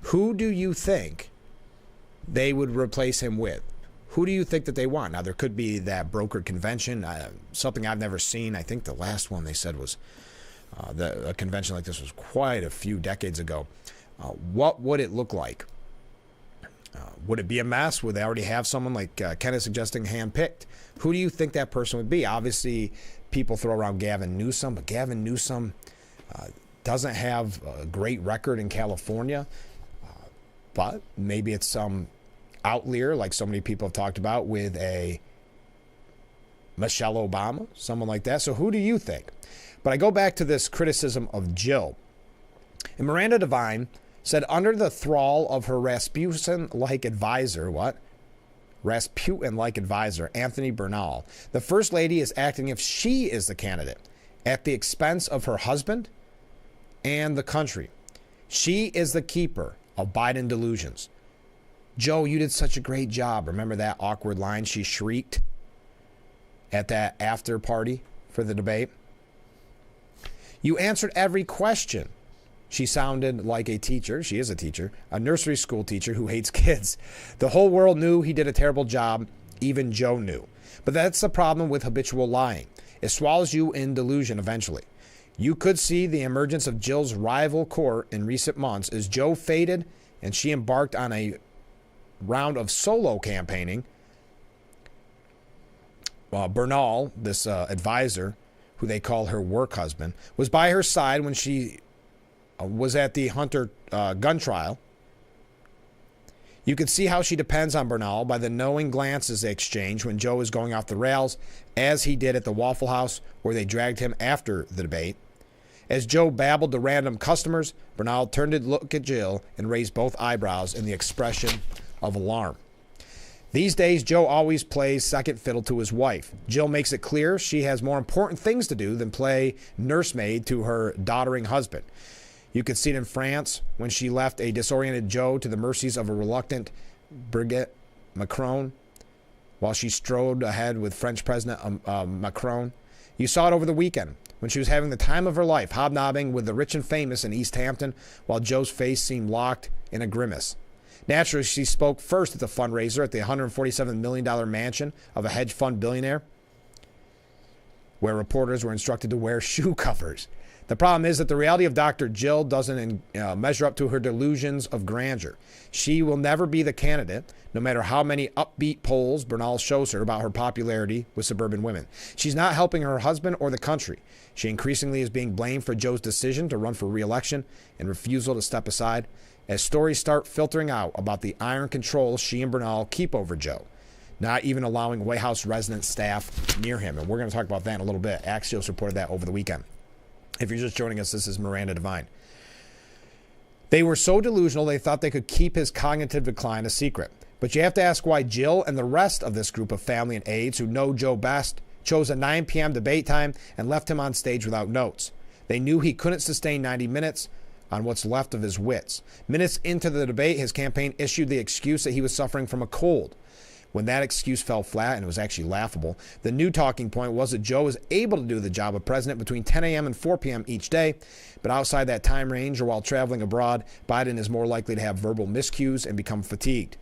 Who do you think they would replace him with? Who do you think that they want? Now, there could be that brokered convention, something I've never seen. I think the last one they said was a convention like this was quite a few decades ago. What would it look like? Would it be a mess? Would they already have someone like Ken is suggesting handpicked? Who do you think that person would be? Obviously, people throw around Gavin Newsom, but Gavin Newsom doesn't have a great record in California. But maybe it's some outlier, like so many people have talked about, with a Michelle Obama, someone like that. So who do you think? But I go back to this criticism of Jill. And Miranda Devine said, under the thrall of her Rasputin-like advisor, Rasputin-like advisor, Anthony Bernal, the First Lady is acting as if she is the candidate at the expense of her husband and the country. She is the keeper of Biden delusions. Joe, you did such a great job. Remember that awkward line she shrieked at that after party for the debate? You answered every question. She sounded like a teacher. She is a teacher, a nursery school teacher who hates kids. The whole world knew he did a terrible job. Even Joe knew. But that's the problem with habitual lying. It swallows you in delusion eventually. You could see the emergence of Jill's rival court in recent months as Joe faded and she embarked on a round of solo campaigning. Bernal, this advisor, who they call her work husband, was by her side when she was at the Hunter gun trial. You could see how she depends on Bernal by the knowing glances they exchange when Joe is going off the rails, as he did at the Waffle House, where they dragged him after the debate. As Joe babbled to random customers, Bernal turned to look at Jill and raised both eyebrows in the expression of alarm. These days, Joe always plays second fiddle to his wife. Jill makes it clear she has more important things to do than play nursemaid to her doddering husband. You could see it in France when she left a disoriented Joe to the mercies of a reluctant Brigitte Macron while she strode ahead with French President Macron. You saw it over the weekend when she was having the time of her life, hobnobbing with the rich and famous in East Hampton while Joe's face seemed locked in a grimace. Naturally, she spoke first at the fundraiser at the $147 million mansion of a hedge fund billionaire, where reporters were instructed to wear shoe covers. The problem is that the reality of Dr. Jill doesn't measure up to her delusions of grandeur. She will never be the candidate, no matter how many upbeat polls Bernal shows her about her popularity with suburban women. She's not helping her husband or the country. She increasingly is being blamed for Joe's decision to run for re-election and refusal to step aside, as stories start filtering out about the iron control she and Bernal keep over Joe, not even allowing White House resident staff near him. And we're going to talk about that in a little bit. Axios reported that over the weekend. If you're just joining us, this is Miranda Devine. They were so delusional they thought they could keep his cognitive decline a secret. But you have to ask why Jill and the rest of this group of family and aides who know Joe best chose a 9 p.m. debate time and left him on stage without notes. They knew he couldn't sustain 90 minutes on what's left of his wits. Minutes into the debate, his campaign issued the excuse that he was suffering from a cold. When that excuse fell flat, and it was actually laughable, the new talking point was that Joe is able to do the job of president between 10 a.m. and 4 p.m. each day, but outside that time range or while traveling abroad, Biden is more likely to have verbal miscues and become fatigued.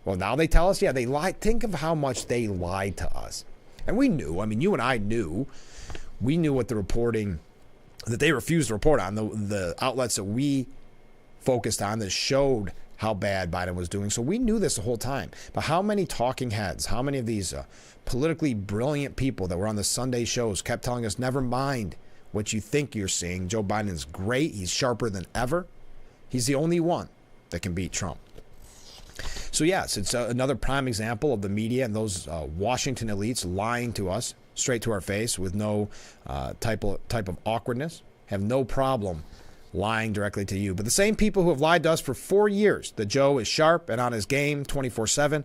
Well, now they tell us, yeah, they lied. Think of how much they lied to us. And we knew, I mean, you and I knew, we knew what the reporting that they refused to report on, the outlets that we focused on that showed how bad Biden was doing. So we knew this the whole time. But how many talking heads, how many of these politically brilliant people that were on the Sunday shows kept telling us, never mind what you think you're seeing. Joe Biden's great. He's sharper than ever. He's the only one that can beat Trump. So yes, it's another prime example of the media and those Washington elites lying to us straight to our face with no type of awkwardness, have no problem lying directly to you. But the same people who have lied to us for 4 years that Joe is sharp and on his game 24/7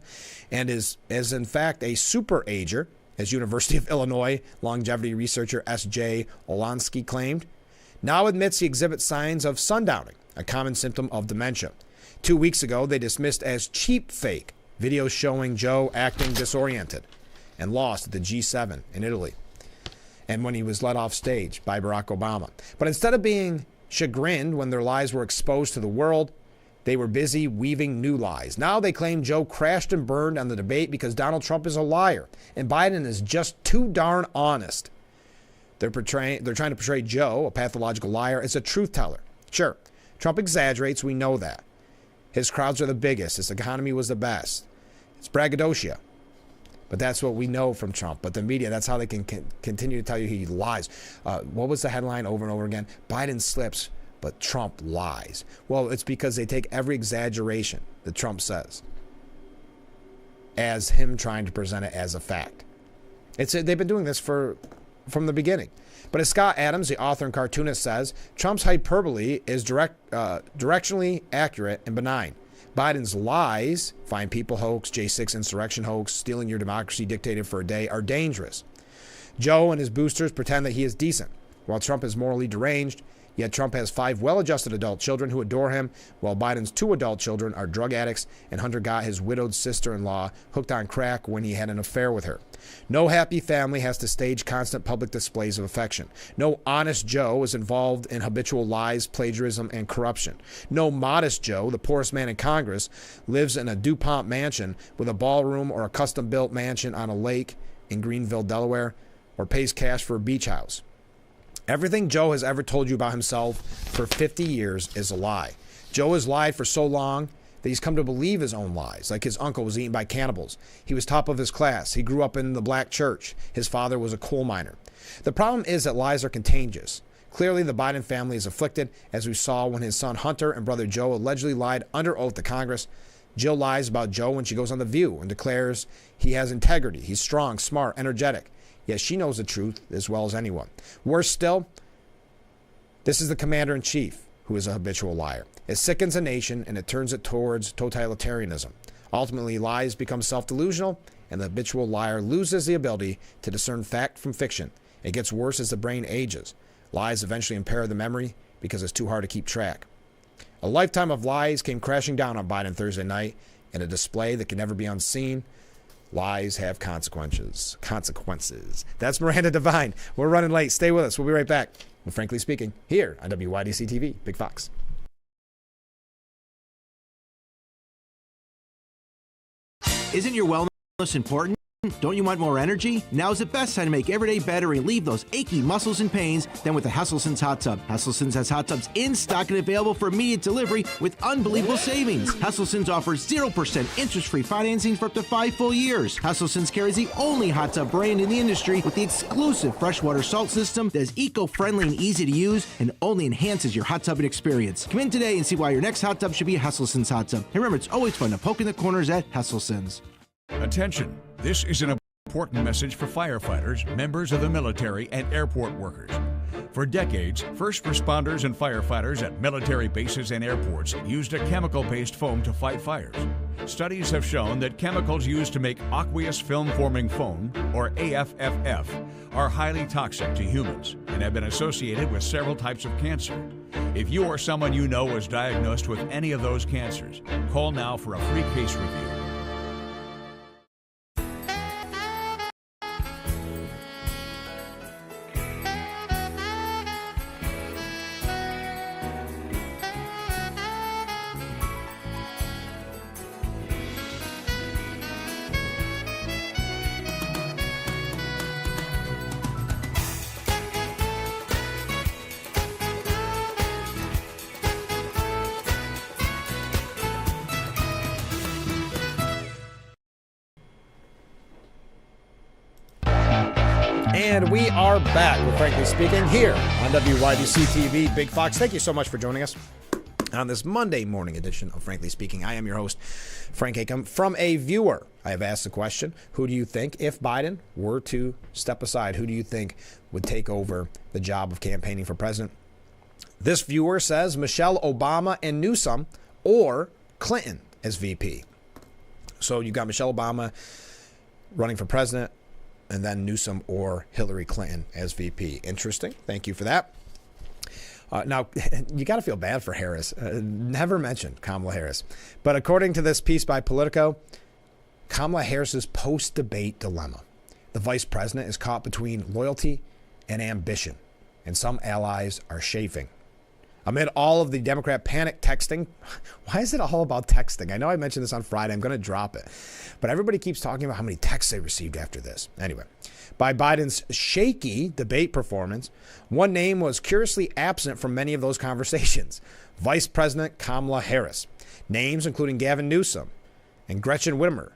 and is in fact a super ager, as University of Illinois longevity researcher S.J. Olansky claimed, now admits he exhibits signs of sundowning, a common symptom of dementia. 2 weeks ago, they dismissed as cheap fake videos showing Joe acting disoriented and lost at the G7 in Italy, and when he was led off stage by Barack Obama. But instead of being chagrined when their lies were exposed to the world, they were busy weaving new lies. Now they claim Joe crashed and burned on the debate because Donald Trump is a liar and Biden is just too darn honest. They're trying to portray Joe, a pathological liar, as a truth teller. Sure, Trump exaggerates, we know that. His crowds are the biggest. His economy was the best. It's braggadocio. But that's what we know from Trump. But the media, that's how they can continue to tell you he lies. What was the headline over and over again? Biden slips, but Trump lies. Well, it's because they take every exaggeration that Trump says as him trying to present it as a fact. They've been doing this from the beginning. But as Scott Adams, the author and cartoonist, says, Trump's hyperbole is directionally accurate and benign. Biden's lies, fine people hoax, J6 insurrection hoax, stealing your democracy dictated for a day, are dangerous. Joe and his boosters pretend that he is decent, while Trump is morally deranged. Yet Trump has 5 well-adjusted adult children who adore him, while Biden's 2 adult children are drug addicts, and Hunter got his widowed sister-in-law hooked on crack when he had an affair with her. No happy family has to stage constant public displays of affection. No honest Joe is involved in habitual lies, plagiarism, and corruption. No modest Joe, the poorest man in Congress, lives in a DuPont mansion with a ballroom or a custom-built mansion on a lake in Greenville, Delaware, or pays cash for a beach house. Everything Joe has ever told you about himself for 50 years is a lie. Joe has lied for so long that he's come to believe his own lies, like his uncle was eaten by cannibals. He was top of his class. He grew up in the black church. His father was a coal miner. The problem is that lies are contagious. Clearly, the Biden family is afflicted, as we saw when his son Hunter and brother Joe allegedly lied under oath to Congress. Jill lies about Joe when she goes on The View and declares he has integrity. He's strong, smart, energetic. Yet she knows the truth as well as anyone. Worse still, this is the commander-in-chief who is a habitual liar. It sickens a nation and it turns it towards totalitarianism. Ultimately, lies become self-delusional and the habitual liar loses the ability to discern fact from fiction. It gets worse as the brain ages. Lies eventually impair the memory because it's too hard to keep track. A lifetime of lies came crashing down on Biden Thursday night in a display that can never be unseen. Lies have consequences. That's Miranda Devine. We're running late. Stay with us. We'll be right back with Frankly Speaking here on WYDC TV. Big Fox. Isn't your wellness important? Don't you want more energy? Now's the best time to make every day better and relieve those achy muscles and pains than with the Hesselsen's Hot Tub. Hesselsen's has hot tubs in stock and available for immediate delivery with unbelievable savings. Hesselsen's offers 0% interest-free financing for up to 5 full years. Hesselsen's carries the only hot tub brand in the industry with the exclusive freshwater salt system that is eco-friendly and easy to use and only enhances your hot tubbing experience. Come in today and see why your next hot tub should be a Hesselsen's hot tub. And remember, it's always fun to poke in the corners at Hesselsen's. Attention, this is an important message for firefighters, members of the military, and airport workers. For decades, first responders and firefighters at military bases and airports used a chemical-based foam to fight fires. Studies have shown that chemicals used to make aqueous film-forming foam, or AFFF, are highly toxic to humans and have been associated with several types of cancer. If you or someone you know was diagnosed with any of those cancers, call now for a free case review. And we are back with Frankly Speaking here on WYDC TV. Big Fox, thank you so much for joining us on this Monday morning edition of Frankly Speaking. I am your host, Frank Acom. From a viewer, I have asked the question, who do you think, if Biden were to step aside, who do you think would take over the job of campaigning for president? This viewer says Michelle Obama and Newsom or Clinton as VP. So you got Michelle Obama running for president, and then Newsom or Hillary Clinton as VP. Interesting. Thank you for that. Now, you got to feel bad for Harris. Never mentioned Kamala Harris. But according to this piece by Politico, Kamala Harris's post-debate dilemma. The vice president is caught between loyalty and ambition, and some allies are chafing. Amid all of the Democrat panic texting, why is it all about texting? I know I mentioned this on Friday. I'm going to drop it. But everybody keeps talking about how many texts they received after this. Anyway, by Biden's shaky debate performance, one name was curiously absent from many of those conversations. Vice President Kamala Harris. Names including Gavin Newsom and Gretchen Whitmer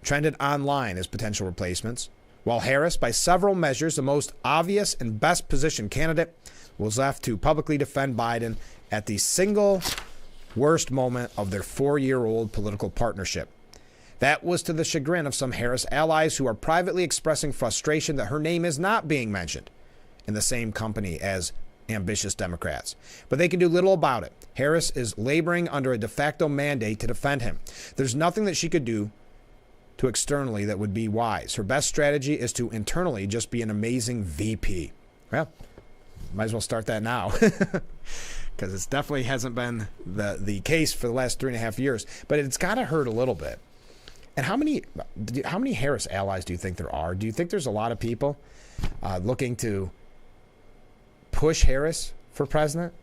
trended online as potential replacements, while Harris, by several measures the most obvious and best positioned candidate, was left to publicly defend Biden at the single worst moment of their 4-year-old political partnership. That was to the chagrin of some Harris allies who are privately expressing frustration that her name is not being mentioned in the same company as ambitious Democrats. But they can do little about it. Harris is laboring under a de facto mandate to defend him. There's nothing that she could do to externally that would be wise. Her best strategy is to internally just be an amazing VP. Well, might as well start that now. Because it definitely hasn't been the case for the last 3.5 years. But it's got to hurt a little bit. And how many Harris allies do you think there are? Do you think there's a lot of people looking to push Harris for president?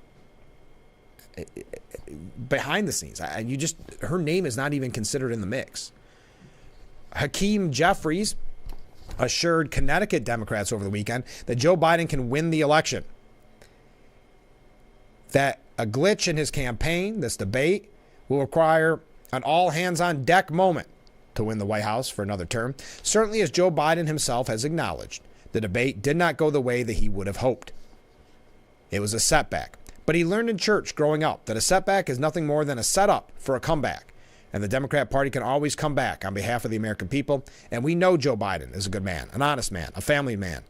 Behind the scenes, her name is not even considered in the mix. Hakeem Jeffries assured Connecticut Democrats over the weekend that Joe Biden can win the election. That a glitch in his campaign, this debate, will require an all-hands-on-deck moment to win the White House for another term. Certainly, as Joe Biden himself has acknowledged, the debate did not go the way that he would have hoped. It was a setback. But he learned in church growing up that a setback is nothing more than a setup for a comeback. And the Democrat Party can always come back on behalf of the American people. And we know Joe Biden is a good man, an honest man, a family man,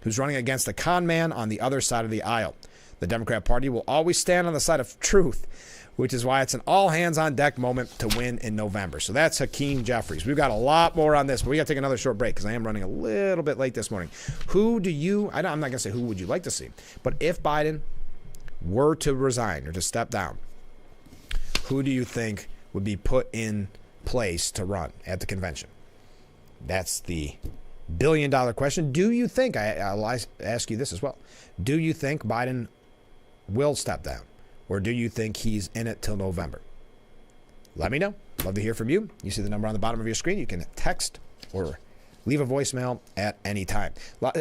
who's running against a con man on the other side of the aisle. The Democrat Party will always stand on the side of truth, which is why it's an all-hands-on-deck moment to win in November. So that's Hakeem Jeffries. We've got a lot more on this, but we got to take another short break because I am running a little bit late this morning. I'm not going to say who would you like to see, but if Biden were to resign or to step down, who do you think would be put in place to run at the convention? That's the billion-dollar question. Do you think, I'll ask you this as well, do you think Biden will step down? Or do you think he's in it till November? Let me know. Love to hear from you. You see the number on the bottom of your screen. You can text or leave a voicemail at any time.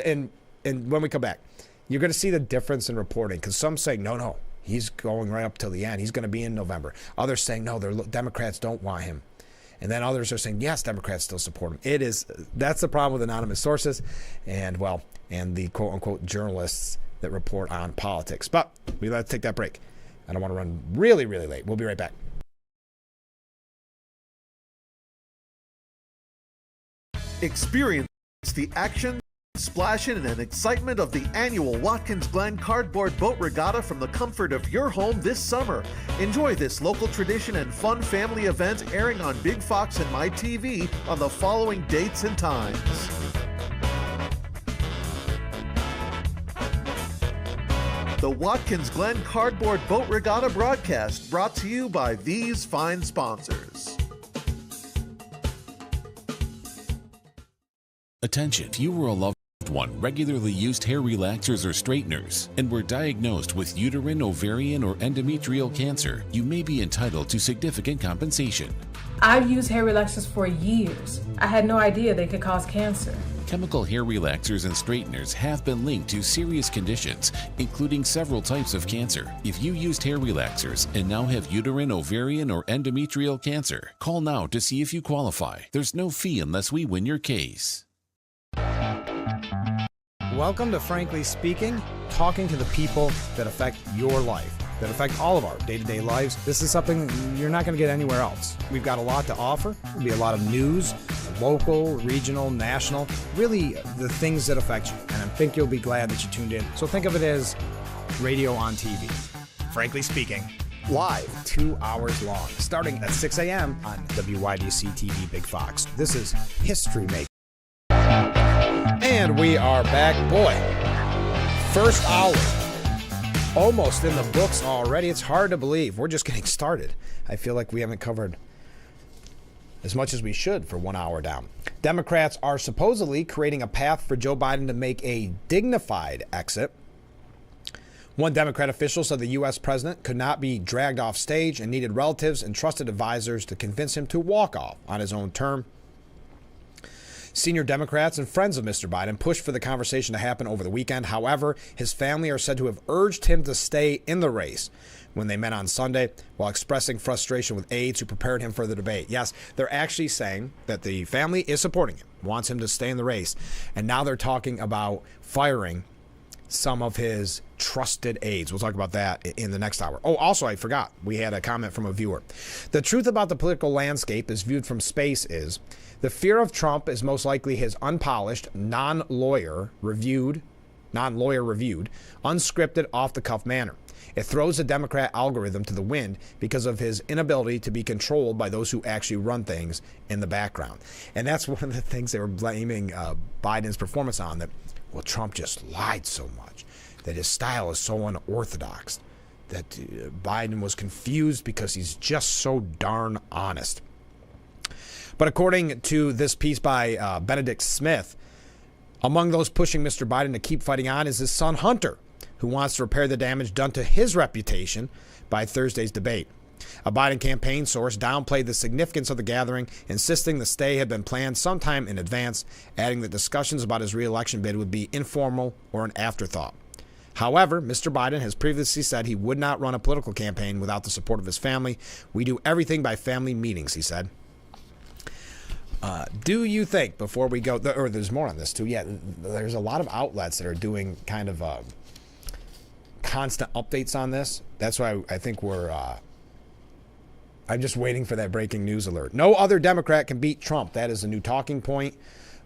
And when we come back, you're going to see the difference in reporting because some say, no, he's going right up till the end. He's going to be in November. Others saying, no, Democrats don't want him. And then others are saying, yes, Democrats still support him. That's the problem with anonymous sources and the quote-unquote journalists that report on politics. But we got to take that break. I don't want to run really, really late. We'll be right back. Experience the action, splashing, and excitement of the annual Watkins Glen Cardboard Boat Regatta from the comfort of your home this summer. Enjoy this local tradition and fun family event airing on Big Fox and My TV on the following dates and times. The Watkins Glen Cardboard Boat Regatta broadcast brought to you by these fine sponsors. Attention, if you were a loved one regularly used hair relaxers or straighteners and were diagnosed with uterine, ovarian, or endometrial cancer, you may be entitled to significant compensation. I've used hair relaxers for years. I had no idea they could cause cancer. Chemical hair relaxers and straighteners have been linked to serious conditions, including several types of cancer. If you used hair relaxers and now have uterine, ovarian, or endometrial cancer, call now to see if you qualify. There's no fee unless we win your case. Welcome to Frankly Speaking, talking to the people that affect your life, that affect all of our day-to-day lives. This is something you're not going to get anywhere else. We've got a lot to offer. There'll be a lot of news, local, regional, national, really the things that affect you. And I think you'll be glad that you tuned in. So think of it as radio on TV. Frankly Speaking, live, 2 hours long, starting at 6 a.m. on WYDC TV Big Fox. This is History Making. And we are back. Boy, first hour, almost in the books already. It's hard to believe. We're just getting started. I feel like we haven't covered as much as we should for 1 hour down. Democrats are supposedly creating a path for Joe Biden to make a dignified exit. One Democrat official said the U.S. president could not be dragged off stage and needed relatives and trusted advisors to convince him to walk off on his own term. Senior Democrats and friends of Mr. Biden pushed for the conversation to happen over the weekend. However, his family are said to have urged him to stay in the race when they met on Sunday, while expressing frustration with aides who prepared him for the debate. Yes, they're actually saying that the family is supporting him, wants him to stay in the race, and now they're talking about firing some of his trusted aides. We'll talk about that in the next hour. Oh, also, I forgot. We had a comment from a viewer. The truth about the political landscape as viewed from space is the fear of Trump is most likely his unpolished, non-lawyer reviewed, unscripted, off-the-cuff manner. It throws the Democrat algorithm to the wind because of his inability to be controlled by those who actually run things in the background. And that's one of the things they were blaming Biden's performance on, that, well, Trump just lied so much, that his style is so unorthodox, that Biden was confused because he's just so darn honest. But according to this piece by Benedict Smith, among those pushing Mr. Biden to keep fighting on is his son Hunter, who wants to repair the damage done to his reputation by Thursday's debate. A Biden campaign source downplayed the significance of the gathering, insisting the stay had been planned sometime in advance, adding that discussions about his re-election bid would be informal or an afterthought. However, Mr. Biden has previously said he would not run a political campaign without the support of his family. We do everything by family meetings, he said. Do you think, before we go, or there's more on this too, yeah, there's a lot of outlets that are doing kind of constant updates on this. That's why I think I'm just waiting for that breaking news alert. No other Democrat can beat Trump. That is a new talking point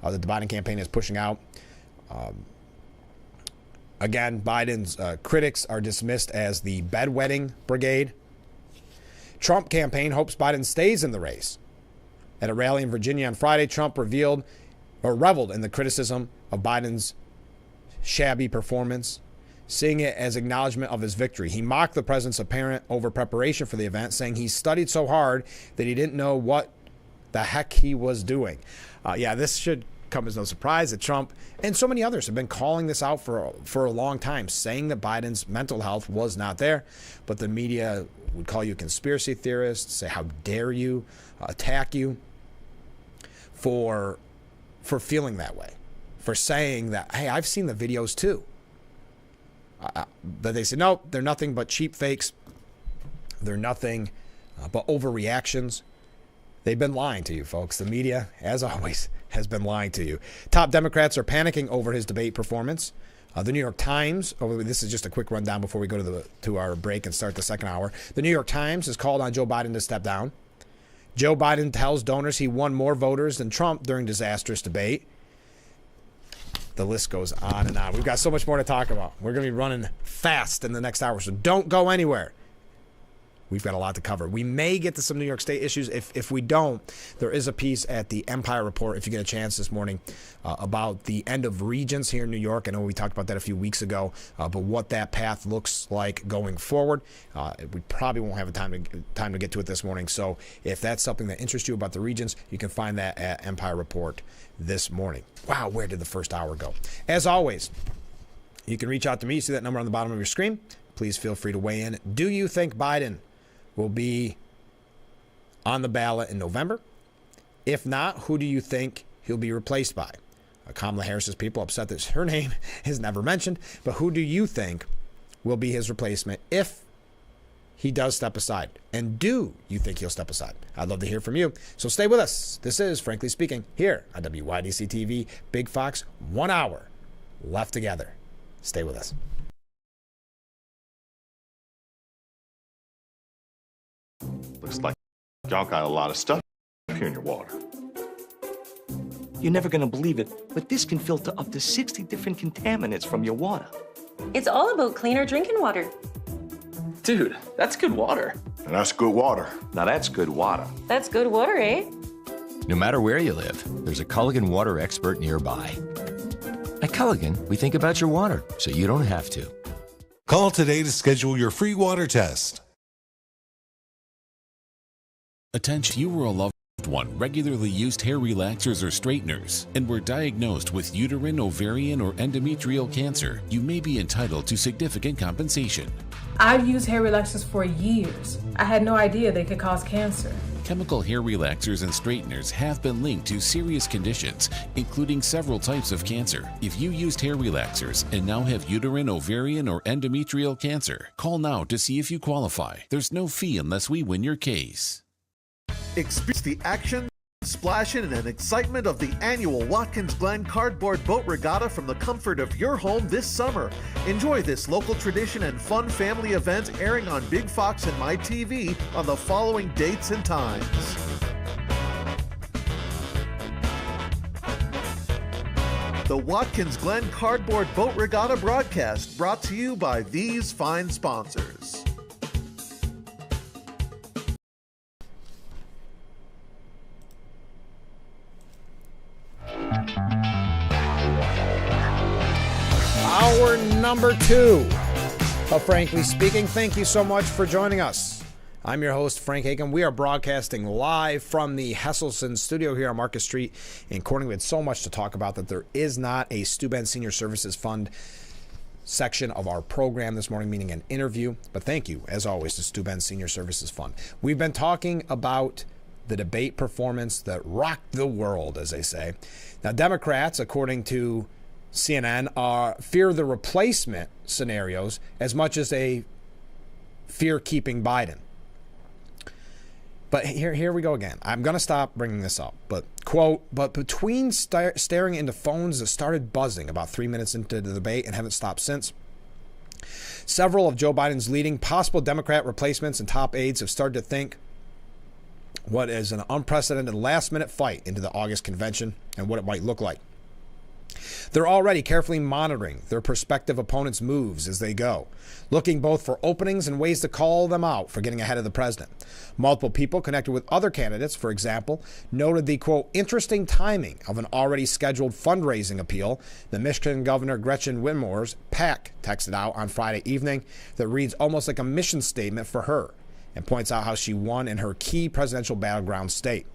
that the Biden campaign is pushing out. Again, Biden's critics are dismissed as the bedwetting brigade. Trump campaign hopes Biden stays in the race. At a rally in Virginia on Friday, Trump reveled in the criticism of Biden's shabby performance, seeing it as acknowledgement of his victory. He mocked the president's apparent over-preparation for the event, saying he studied so hard that he didn't know what the heck he was doing. This should come as no surprise that Trump and so many others have been calling this out for a long time, saying that Biden's mental health was not there. But the media would call you a conspiracy theorist, say, how dare you, attack you for feeling that way, for saying that, hey, I've seen the videos too. But they say, no, they're nothing but cheap fakes. They're nothing but overreactions. They've been lying to you, folks. The media, as always, has been lying to you. Top Democrats are panicking over his debate performance. The New York Times, this is just a quick rundown before we go to our break and start the second hour. The New York Times has called on Joe Biden to step down. Joe Biden tells donors he won more voters than Trump during disastrous debate. The list goes on and on. We've got so much more to talk about. We're going to be running fast in the next hour, so don't go anywhere. We've got a lot to cover. We may get to some New York State issues. If we don't, there is a piece at the Empire Report, if you get a chance this morning, about the end of Regents here in New York. I know we talked about that a few weeks ago, but what that path looks like going forward. We probably won't have time to get to it this morning. So if that's something that interests you about the Regents, you can find that at Empire Report this morning. Wow, where did the first hour go? As always, you can reach out to me. You see that number on the bottom of your screen. Please feel free to weigh in. Do you think Biden will be on the ballot in November? If not, who do you think he'll be replaced by? Kamala Harris's people upset that her name is never mentioned, but who do you think will be his replacement if he does step aside? And do you think he'll step aside? I'd love to hear from you. So stay with us. This is Frankly Speaking here on WYDC TV. Big Fox, 1 hour left together. Stay with us. Looks like y'all got a lot of stuff here in your water. You're never gonna believe it, but this can filter up to 60 different contaminants from your water. It's all about cleaner drinking water. Dude, that's good water. And that's good water. Now that's good water. That's good water, eh? No matter where you live, there's a Culligan water expert nearby. At Culligan, we think about your water, so you don't have to. Call today to schedule your free water test. Attention, you were a loved one regularly used hair relaxers or straighteners and were diagnosed with uterine, ovarian, or endometrial cancer. You may be entitled to significant compensation. I've used hair relaxers for years. I had no idea they could cause cancer. Chemical hair relaxers and straighteners have been linked to serious conditions, including several types of cancer. If you used hair relaxers and now have uterine, ovarian, or endometrial cancer, call now to see if you qualify. There's no fee unless we win your case. Experience the action, splashing, and excitement of the annual Watkins Glen Cardboard Boat Regatta from the comfort of your home this summer. Enjoy this local tradition and fun family event airing on Big Fox and My TV on the following dates and times. The Watkins Glen Cardboard Boat Regatta broadcast brought to you by these fine sponsors. Hour number 2 of Frankly Speaking. Thank you so much for joining us. I'm your host, Frank Hakem. We are broadcasting live from the Hesselson studio here on Market Street in Corning. We had so much to talk about that there is not a Steuben Senior Services Fund section of our program this morning, meaning an interview. But thank you, as always, to Steuben Senior Services Fund. We've been talking about the debate performance that rocked the world, as they say. Now, Democrats, according to CNN, fear the replacement scenarios as much as they fear keeping Biden. But here we go again. I'm going to stop bringing this up. But, quote, but between staring into phones that started buzzing about 3 minutes into the debate and haven't stopped since, several of Joe Biden's leading possible Democrat replacements and top aides have started to think what is an unprecedented last-minute fight into the August convention and what it might look like. They're already carefully monitoring their prospective opponents' moves as they go, looking both for openings and ways to call them out for getting ahead of the president. Multiple people connected with other candidates, for example, noted the, quote, interesting timing of an already scheduled fundraising appeal that Michigan Governor Gretchen Whitmer's PAC texted out on Friday evening that reads almost like a mission statement for her and points out how she won in her key presidential battleground state.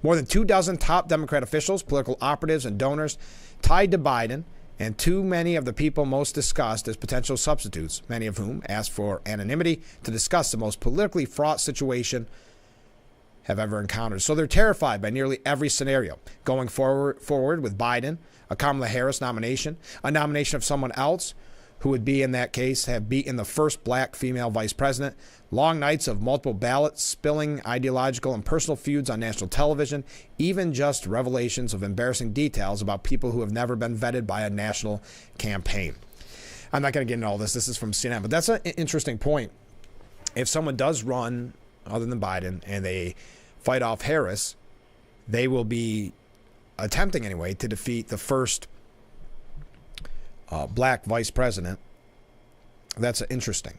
More than 24 top Democrat officials, political operatives, and donors tied to Biden, and too many of the people most discussed as potential substitutes, many of whom asked for anonymity to discuss the most politically fraught situation have ever encountered. So they're terrified by nearly every scenario. Going forward with Biden, a Kamala Harris nomination, a nomination of someone else who would be, in that case, have beaten the first black female vice president, long nights of multiple ballots, spilling ideological and personal feuds on national television, even just revelations of embarrassing details about people who have never been vetted by a national campaign. I'm not going to get into all this. This is from CNN, but that's an interesting point. If someone does run, other than Biden, and they fight off Harris, they will be attempting anyway to defeat the first black vice president. That's interesting.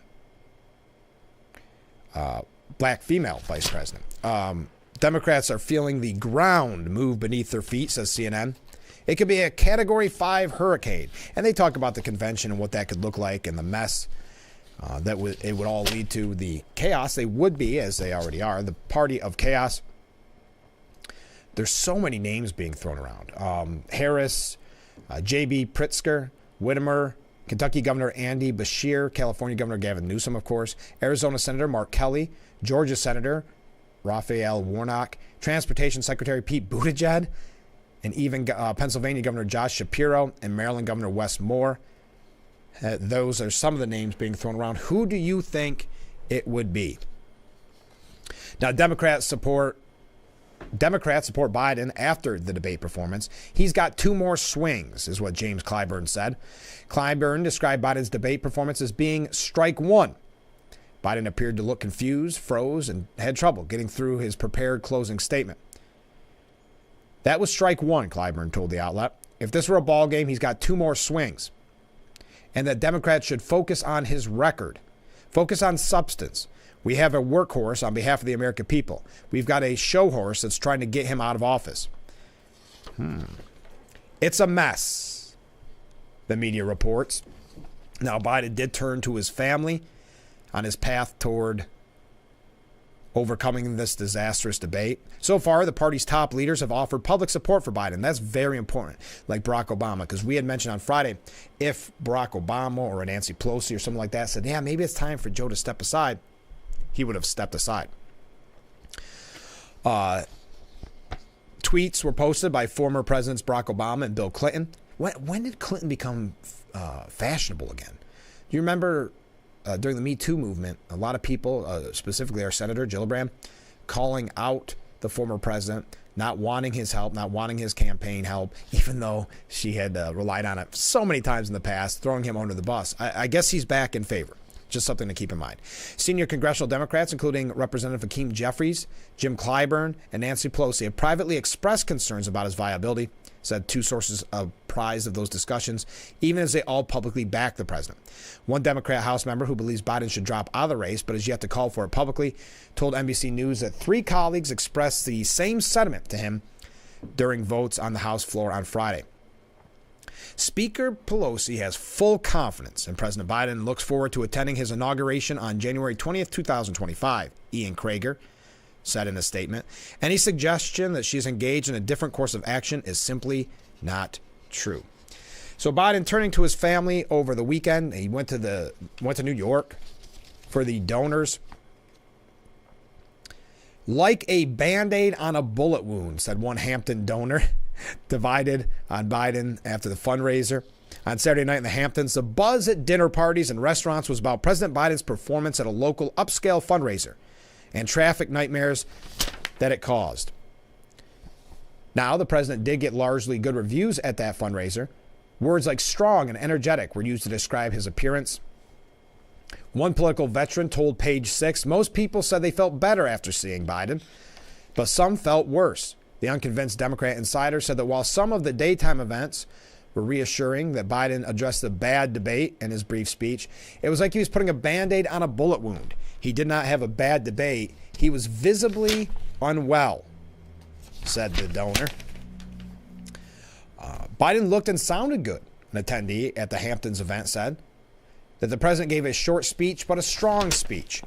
Black female vice president. Democrats are feeling the ground move beneath their feet, says CNN. It could be a Category 5 hurricane. And they talk about the convention and what that could look like and the mess that it would all lead to, the chaos. They would be, as they already are, the party of chaos. There's so many names being thrown around. Harris, J.B. Pritzker, Whitmer, Kentucky Governor Andy Beshear, California Governor Gavin Newsom, of course, Arizona Senator Mark Kelly, Georgia Senator Raphael Warnock, Transportation Secretary Pete Buttigieg, and even Pennsylvania Governor Josh Shapiro and Maryland Governor Wes Moore. Those are some of the names being thrown around. Who do you think it would be? Now, Democrats support Biden after the debate performance. He's got 2 more swings, is what James Clyburn said. Clyburn described Biden's debate performance as being strike one. Biden appeared to look confused, froze, and had trouble getting through his prepared closing statement. That was strike one, Clyburn told the outlet. If this were a ball game, he's got 2 more swings. And that Democrats should focus on his record, focus on substance. We have a workhorse on behalf of the American people. We've got a show horse that's trying to get him out of office. It's a mess, the media reports. Now, Biden did turn to his family on his path toward overcoming this disastrous debate. So far, the party's top leaders have offered public support for Biden. That's very important, like Barack Obama, because we had mentioned on Friday, if Barack Obama or Nancy Pelosi or something like that said, yeah, maybe it's time for Joe to step aside, he would have stepped aside. Tweets were posted by former Presidents Barack Obama and Bill Clinton. When did Clinton become fashionable again? Do you remember during the Me Too movement, a lot of people, specifically our Senator Gillibrand, calling out the former president, not wanting his help, not wanting his campaign help, even though she had relied on it so many times in the past, throwing him under the bus. I guess he's back in favor. Just something to keep in mind. Senior congressional Democrats, including Representative Hakeem Jeffries, Jim Clyburn, and Nancy Pelosi, have privately expressed concerns about his viability, said two sources apprised of those discussions, even as they all publicly back the president. One Democrat House member who believes Biden should drop out of the race but has yet to call for it publicly told NBC News that 3 colleagues expressed the same sentiment to him during votes on the House floor on Friday. Speaker Pelosi has full confidence in President Biden and looks forward to attending his inauguration on January 20th, 2025, Ian Krager said in a statement. Any suggestion that she's engaged in a different course of action is simply not true. So Biden turning to his family over the weekend, he went to New York for the donors. Like a Band-Aid on a bullet wound, said one Hampton donor, divided on Biden after the fundraiser. On Saturday night in the Hamptons, the buzz at dinner parties and restaurants was about President Biden's performance at a local upscale fundraiser and traffic nightmares that it caused. Now, the president did get largely good reviews at that fundraiser. Words like strong and energetic were used to describe his appearance. One political veteran told Page Six most people said they felt better after seeing Biden, but some felt worse. The unconvinced Democrat insider said that while some of the daytime events were reassuring that Biden addressed a bad debate in his brief speech, it was like he was putting a Band-Aid on a bullet wound. He did not have a bad debate. He was visibly unwell, said the donor. Biden looked and sounded good, an attendee at the Hamptons event said. That the president gave a short speech, but a strong speech.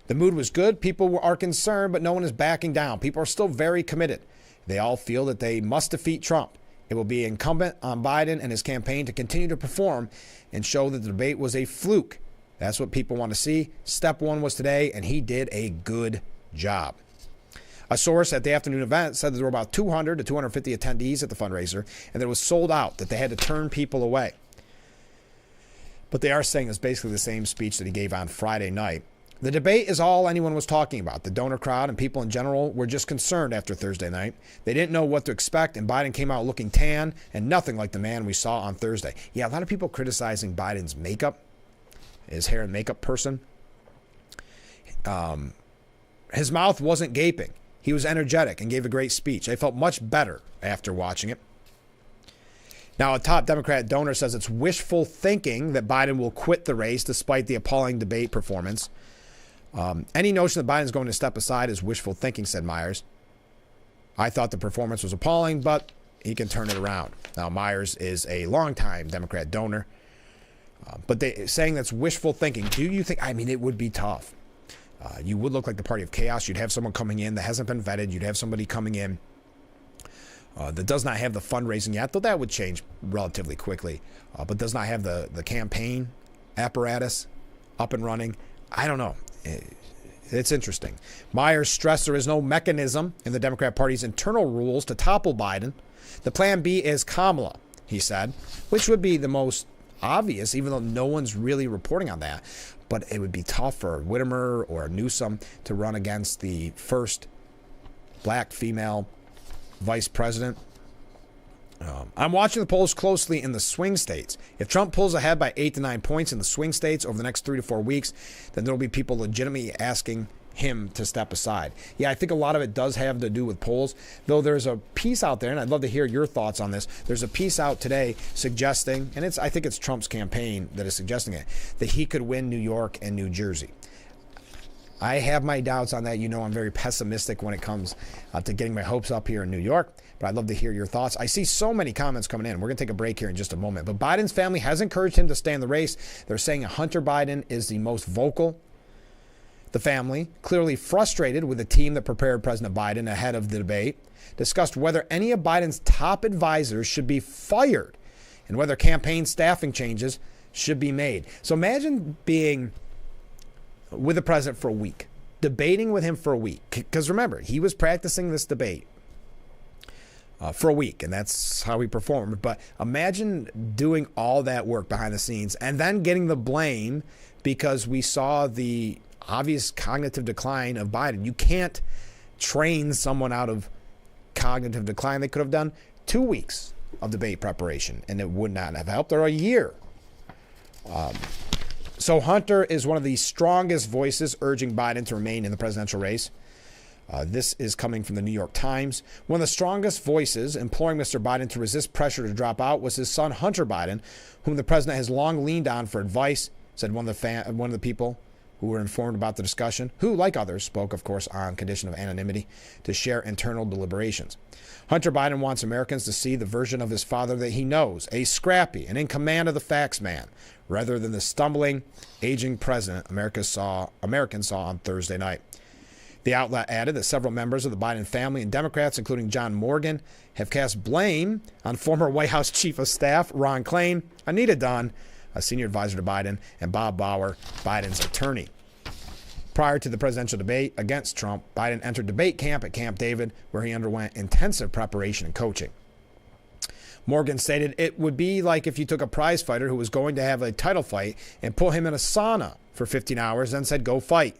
The mood was good. People are concerned, but no one is backing down. People are still very committed. They all feel that they must defeat Trump. It will be incumbent on Biden and his campaign to continue to perform and show that the debate was a fluke. That's what people want to see. Step one was today, and he did a good job. A source at the afternoon event said that there were about 200 to 250 attendees at the fundraiser, and that it was sold out, that they had to turn people away. But they are saying it's basically the same speech that he gave on Friday night. The debate is all anyone was talking about. The donor crowd and people in general were just concerned after Thursday night. They didn't know what to expect, and Biden came out looking tan and nothing like the man we saw on Thursday. Yeah, a lot of people criticizing Biden's makeup, his hair and makeup person. His mouth wasn't gaping. He was energetic and gave a great speech. I felt much better after watching it. Now, a top Democrat donor says it's wishful thinking that Biden will quit the race despite the appalling debate performance. Any notion that Biden's going to step aside is wishful thinking, said Myers. I thought the performance was appalling, but he can turn it around. Now, Myers is a longtime Democrat donor, but they saying that's wishful thinking. Do you think, I mean, it would be tough. You would look like the party of chaos. You'd have someone coming in that hasn't been vetted. You'd have somebody coming in that does not have the fundraising yet, though that would change relatively quickly, but does not have the campaign apparatus up and running. I don't know. It's interesting. Myers stressed there is no mechanism in the Democrat Party's internal rules to topple Biden. The plan B is Kamala, he said, which would be the most obvious, even though no one's really reporting on that. But it would be tough for Whitmer or Newsom to run against the first black female vice president. I'm watching the polls closely in the swing states. If Trump pulls ahead by 8 to 9 points in the swing states over the next 3 to 4 weeks, then there'll be people legitimately asking him to step aside. Yeah, I think a lot of it does have to do with polls, though there's a piece out there, and I'd love to hear your thoughts on this. There's a piece out today suggesting, and I think it's Trump's campaign that is suggesting it, that he could win New York and New Jersey. I have my doubts on that. You know, I'm very pessimistic when it comes to getting my hopes up here in New York, but I'd love to hear your thoughts. I see so many comments coming in. We're going to take a break here in just a moment. But Biden's family has encouraged him to stay in the race. They're saying Hunter Biden is the most vocal. The family, clearly frustrated with the team that prepared President Biden ahead of the debate, discussed whether any of Biden's top advisors should be fired and whether campaign staffing changes should be made. So imagine being with the president for a week. debating with him for a week. Because remember, he was practicing this debate for a week, and that's how he performed. But imagine doing all that work behind the scenes and then getting the blame because we saw the obvious cognitive decline of Biden. You can't train someone out of cognitive decline. They could have done 2 weeks of debate preparation, and it would not have helped, or a year. So Hunter is one of the strongest voices urging Biden to remain in the presidential race. This is coming from the New York Times. One of the strongest voices imploring Mr. Biden to resist pressure to drop out was his son, Hunter Biden, whom the president has long leaned on for advice, said one of the people who were informed about the discussion, who, like others, spoke, of course, on condition of anonymity to share internal deliberations. Hunter Biden wants Americans to see the version of his father that he knows, a scrappy and in command of the facts man, rather than the stumbling, aging president Americans saw on Thursday night. The outlet added that several members of the Biden family and Democrats, including John Morgan, have cast blame on former White House Chief of Staff Ron Klain, Anita Dunn, a senior advisor to Biden, and Bob Bauer, Biden's attorney. Prior to the presidential debate against Trump, Biden entered debate camp at Camp David, where he underwent intensive preparation and coaching. Morgan stated it would be like if you took a prize fighter who was going to have a title fight and put him in a sauna for 15 hours, then said, go fight.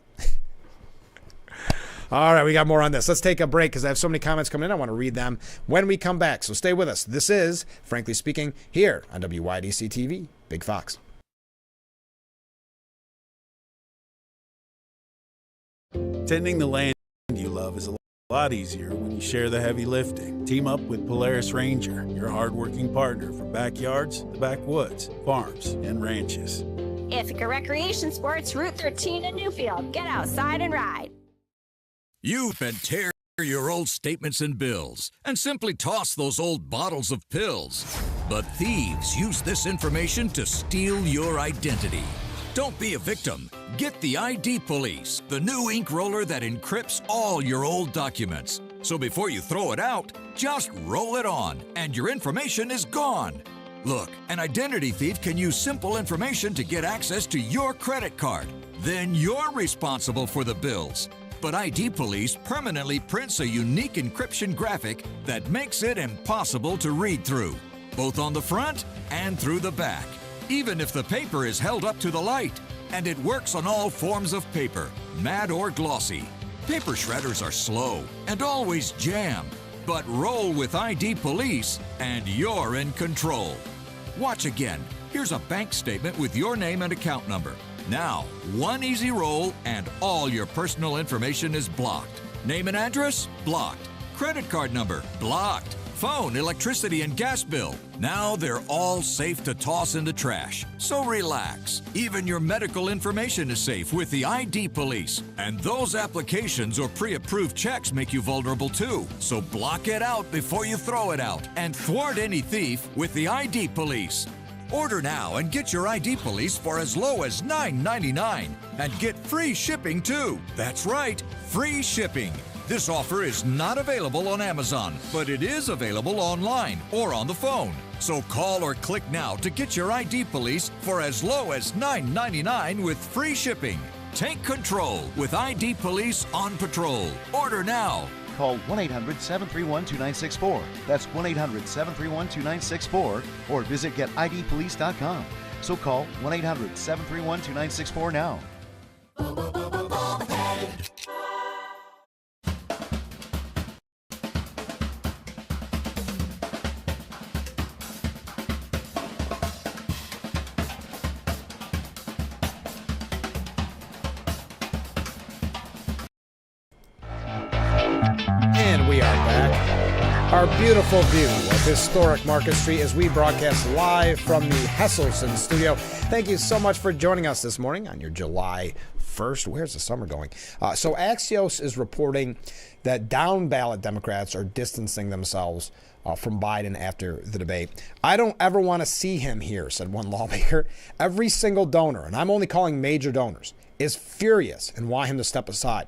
All right, we got more on this. Let's take a break because I have so many comments coming in. I want to read them when we come back. So stay with us. This is, Frankly Speaking, here on WYDC TV, Big Fox. Tending the land you love is a lot easier when you share the heavy lifting. Team up with Polaris Ranger, your hardworking partner for backyards, the backwoods, farms, and ranches. Ithaca Recreation Sports, Route 13 in Newfield. Get outside and ride. You can tear your old statements and bills and simply toss those old bottles of pills. But thieves use this information to steal your identity. Don't be a victim. Get the ID Police, the new ink roller that encrypts all your old documents. So before you throw it out, just roll it on and your information is gone. Look, an identity thief can use simple information to get access to your credit card. Then you're responsible for the bills. But ID Police permanently prints a unique encryption graphic that makes it impossible to read through, both on the front and through the back, even if the paper is held up to the light. And it works on all forms of paper, matte or glossy. Paper shredders are slow and always jam, but roll with ID Police and you're in control. Watch again. Here's a bank statement with your name and account number. Now, one easy roll and all your personal information is blocked. Name and address? Blocked. Credit card number? Blocked. Phone, electricity, and gas bill? Now they're all safe to toss in the trash. So relax. Even your medical information is safe with the ID Police. And those applications or pre-approved checks make you vulnerable too. So block it out before you throw it out. And thwart any thief with the ID Police. Order now and get your ID Police for as low as $9.99 and get free shipping too. That's right, free shipping. This offer is not available on Amazon, but it is available online or on the phone. So call or click now to get your ID Police for as low as $9.99 with free shipping. Take control with ID Police on patrol. Order now. Call 1-800-731-2964. That's 1-800-731-2964 or visit getidpolice.com. So call 1-800-731-2964 now. Our beautiful view of historic Market Street as we broadcast live from the Hesselson studio. Thank you so much for joining us this morning on your July 1st. Where's the summer going? So Axios is reporting that down ballot Democrats are distancing themselves from Biden after the debate. I don't ever want to see him here, said one lawmaker. Every single donor, and I'm only calling major donors, is furious and want him to step aside.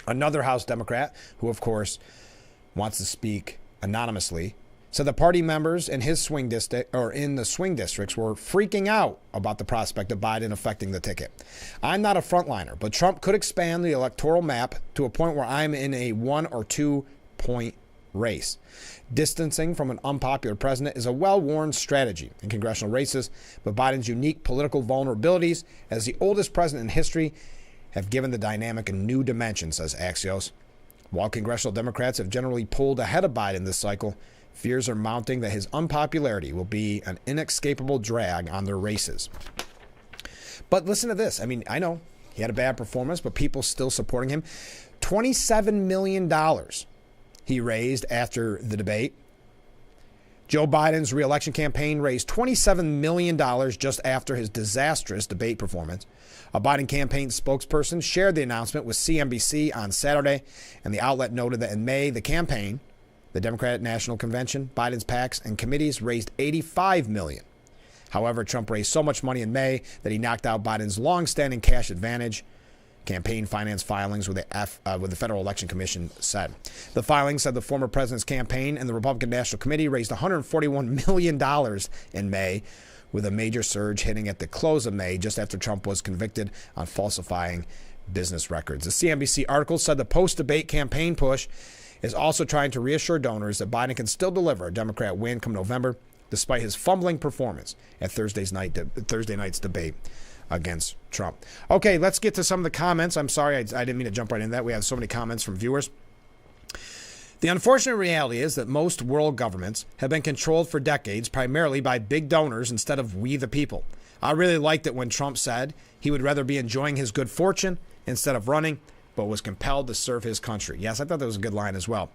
Another House Democrat, who of course wants to speak anonymously, So the party members in his swing district or in the swing districts were freaking out about the prospect of Biden affecting the ticket. I'm not a frontliner, but Trump could expand the electoral map to a point where I'm in a 1 or 2 point race. Distancing from an unpopular president is a well-worn strategy in congressional races, but Biden's unique political vulnerabilities as the oldest president in history have given the dynamic a new dimension, says Axios. While congressional Democrats have generally pulled ahead of Biden this cycle, fears are mounting that his unpopularity will be an inescapable drag on their races. But listen to this. I mean, I know he had a bad performance, but people still supporting him. $27 million he raised after the debate. Joe Biden's reelection campaign raised $27 million just after his disastrous debate performance. A Biden campaign spokesperson shared the announcement with CNBC on Saturday, and the outlet noted that in May, the campaign, the Democratic National Convention, Biden's PACs and committees raised $85 million. However, Trump raised so much money in May that he knocked out Biden's long-standing cash advantage. Campaign finance filings with the Federal Election Commission said. The filing said the former president's campaign and the Republican National Committee raised $141 million in May, with a major surge hitting at the close of May, just after Trump was convicted on falsifying business records. The CNBC article said the post-debate campaign push is also trying to reassure donors that Biden can still deliver a Democrat win come November, despite his fumbling performance at Thursday night's debate against Trump. Okay, let's get to some of the comments. I'm sorry, I didn't mean to jump right into that. We have so many comments from viewers. The unfortunate reality is that most world governments have been controlled for decades primarily by big donors instead of we the people. I really liked it when Trump said he would rather be enjoying his good fortune instead of running, but was compelled to serve his country. Yes, I thought that was a good line as well.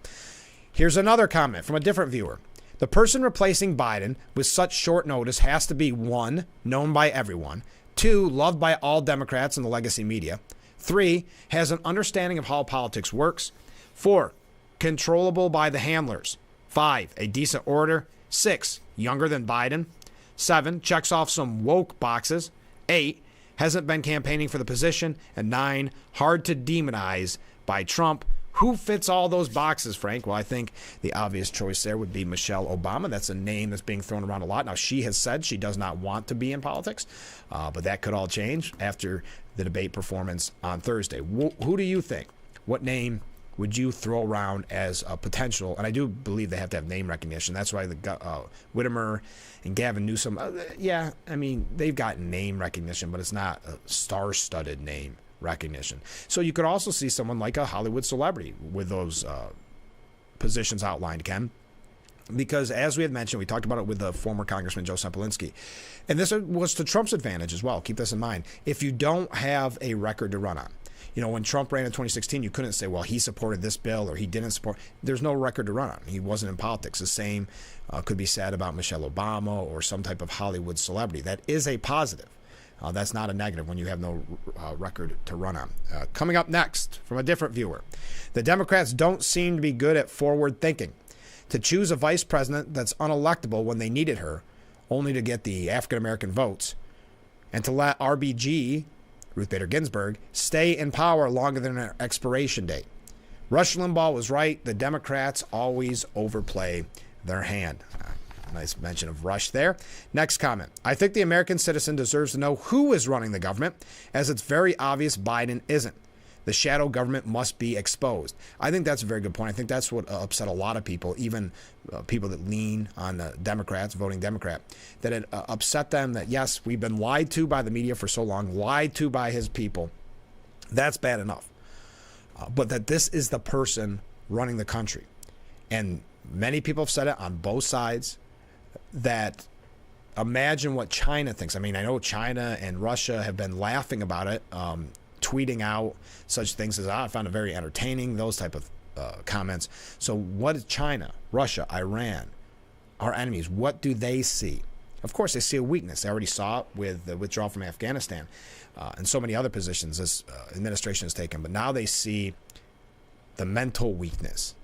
Here's another comment from a different viewer. The person replacing Biden with such short notice has to be 1, known by everyone, 2, loved by all Democrats and the legacy media, 3, has an understanding of how politics works, 4, controllable by the handlers, 5, a decent orator, 6, younger than Biden, 7, checks off some woke boxes, 8, hasn't been campaigning for the position, and 9, hard to demonize by Trump. Who fits all those boxes, Frank? Well, I think the obvious choice there would be Michelle Obama. That's a name that's being thrown around a lot. Now, she has said she does not want to be in politics, but that could all change after the debate performance on Thursday. Who do you think? What name would you throw around as a potential? And I do believe they have to have name recognition. That's why the Whitmer and Gavin Newsom, yeah, I mean, they've got name recognition, but it's not a star-studded name recognition. So you could also see someone like a Hollywood celebrity with those positions outlined, Ken. Because as we had mentioned, we talked about it with the former Congressman Joe Semplinsky. And this was to Trump's advantage as well. Keep this in mind. If you don't have a record to run on, you know, when Trump ran in 2016, you couldn't say, well, he supported this bill or he didn't support. There's no record to run on. He wasn't in politics. The same could be said about Michelle Obama or some type of Hollywood celebrity. That is a positive. That's not a negative when you have no record to run on. Coming up next from a different viewer, the Democrats don't seem to be good at forward thinking. To choose a vice president that's unelectable when they needed her, only to get the African-American votes, and to let RBG, Ruth Bader Ginsburg, stay in power longer than her expiration date. Rush Limbaugh was right. The Democrats always overplay their hand. Nice mention of Rush there. Next comment. I think the American citizen deserves to know who is running the government, as it's very obvious Biden isn't. The shadow government must be exposed. I think that's a very good point. I think that's what upset a lot of people, even people that lean on the Democrats, voting Democrat, that it upset them that, yes, we've been lied to by the media for so long, lied to by his people. That's bad enough. But that this is the person running the country. And many people have said it on both sides, that imagine what China thinks. I mean, I know China and Russia have been laughing about it, tweeting out such things as, I found it very entertaining, those type of comments. So what is China, Russia, Iran, our enemies, what do they see? Of course, they see a weakness. They already saw it with the withdrawal from Afghanistan and so many other positions this administration has taken. But now they see the mental weakness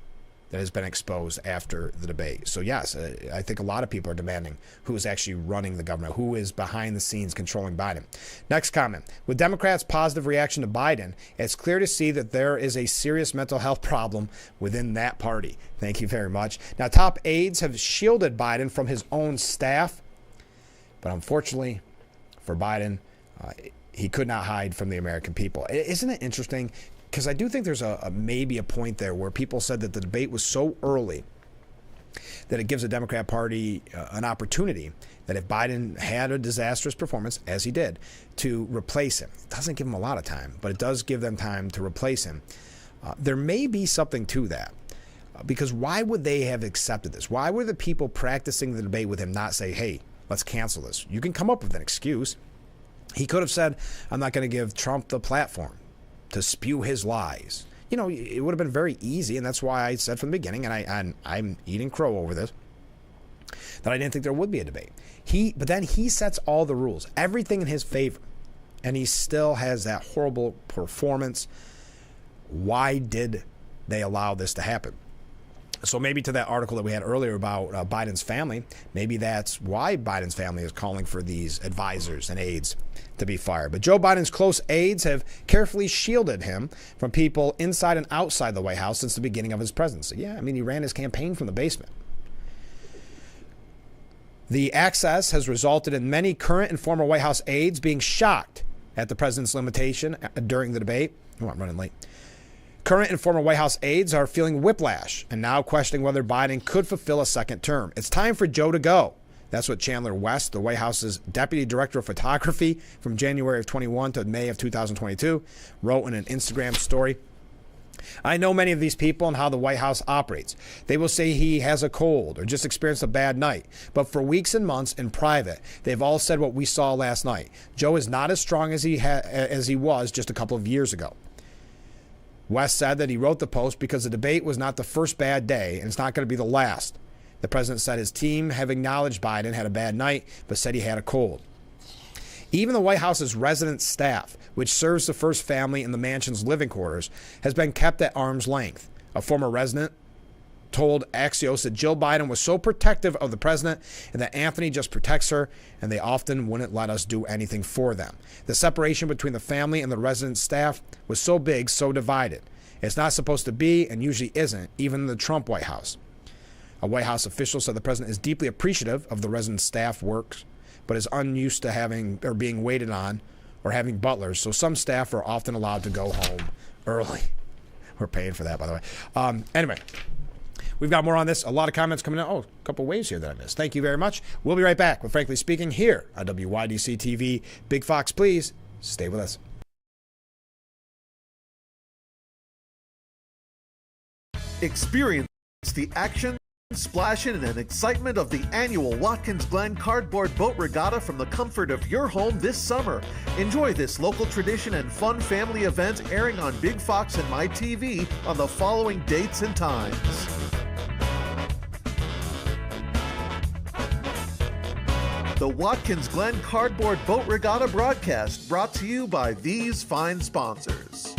that has been exposed after the debate. So yes, I think a lot of people are demanding who is actually running the government, who is behind the scenes controlling Biden. Next comment. With Democrats' positive reaction to Biden, it's clear to see that there is a serious mental health problem within that party. Thank you very much. Now, top aides have shielded Biden from his own staff, but unfortunately for Biden, he could not hide from the American people. Isn't it interesting? Because I do think there's maybe a point there where people said that the debate was so early that it gives the Democrat Party an opportunity that if Biden had a disastrous performance, as he did, to replace him. It doesn't give him a lot of time, but it does give them time to replace him. There may be something to that. Because why would they have accepted this? Why were the people practicing the debate with him not say, hey, let's cancel this? You can come up with an excuse. He could have said, I'm not going to give Trump the platform to spew his lies. You know, it would have been very easy, and that's why I said from the beginning, and I'm eating crow over this, that I didn't think there would be a debate. But then he sets all the rules, everything in his favor, and he still has that horrible performance. Why did they allow this to happen? So maybe to that article that we had earlier about Biden's family, maybe that's why Biden's family is calling for these advisors and aides to be fired. But Joe Biden's close aides have carefully shielded him from people inside and outside the White House since the beginning of his presidency. Yeah, I mean, he ran his campaign from the basement. The access has resulted in many current and former White House aides being shocked at the president's limitation during the debate. Oh, I'm running late. Current and former White House aides are feeling whiplash and now questioning whether Biden could fulfill a second term. It's time for Joe to go. That's what Chandler West, the White House's deputy director of photography from January of 21 to May of 2022, wrote in an Instagram story. I know many of these people and how the White House operates. They will say he has a cold or just experienced a bad night. But for weeks and months in private, they've all said what we saw last night. Joe is not as strong as he was just a couple of years ago. West said that he wrote the post because the debate was not the first bad day, and it's not going to be the last. The president said his team have acknowledged Biden had a bad night, but said he had a cold. Even the White House's resident staff, which serves the first family in the mansion's living quarters, has been kept at arm's length. A former resident told Axios that Jill Biden was so protective of the president and that Anthony just protects her, and they often wouldn't let us do anything for them. The separation between the family and the resident staff was so big, so divided. It's not supposed to be, and usually isn't, even in the Trump White House. A White House official said the president is deeply appreciative of the resident staff works, but is unused to having or being waited on or having butlers, so some staff are often allowed to go home early. We're paying for that, by the way. Anyway. We've got more on this. A lot of comments coming in. Oh, a couple waves here that I missed. Thank you very much. We'll be right back with Frankly Speaking here on WYDC TV. Big Fox, please stay with us. Experience the action, splashing, and excitement of the annual Watkins Glen Cardboard Boat Regatta from the comfort of your home this summer. Enjoy this local tradition and fun family event airing on Big Fox and My TV on the following dates and times. The Watkins Glen Cardboard Boat Regatta broadcast brought to you by these fine sponsors.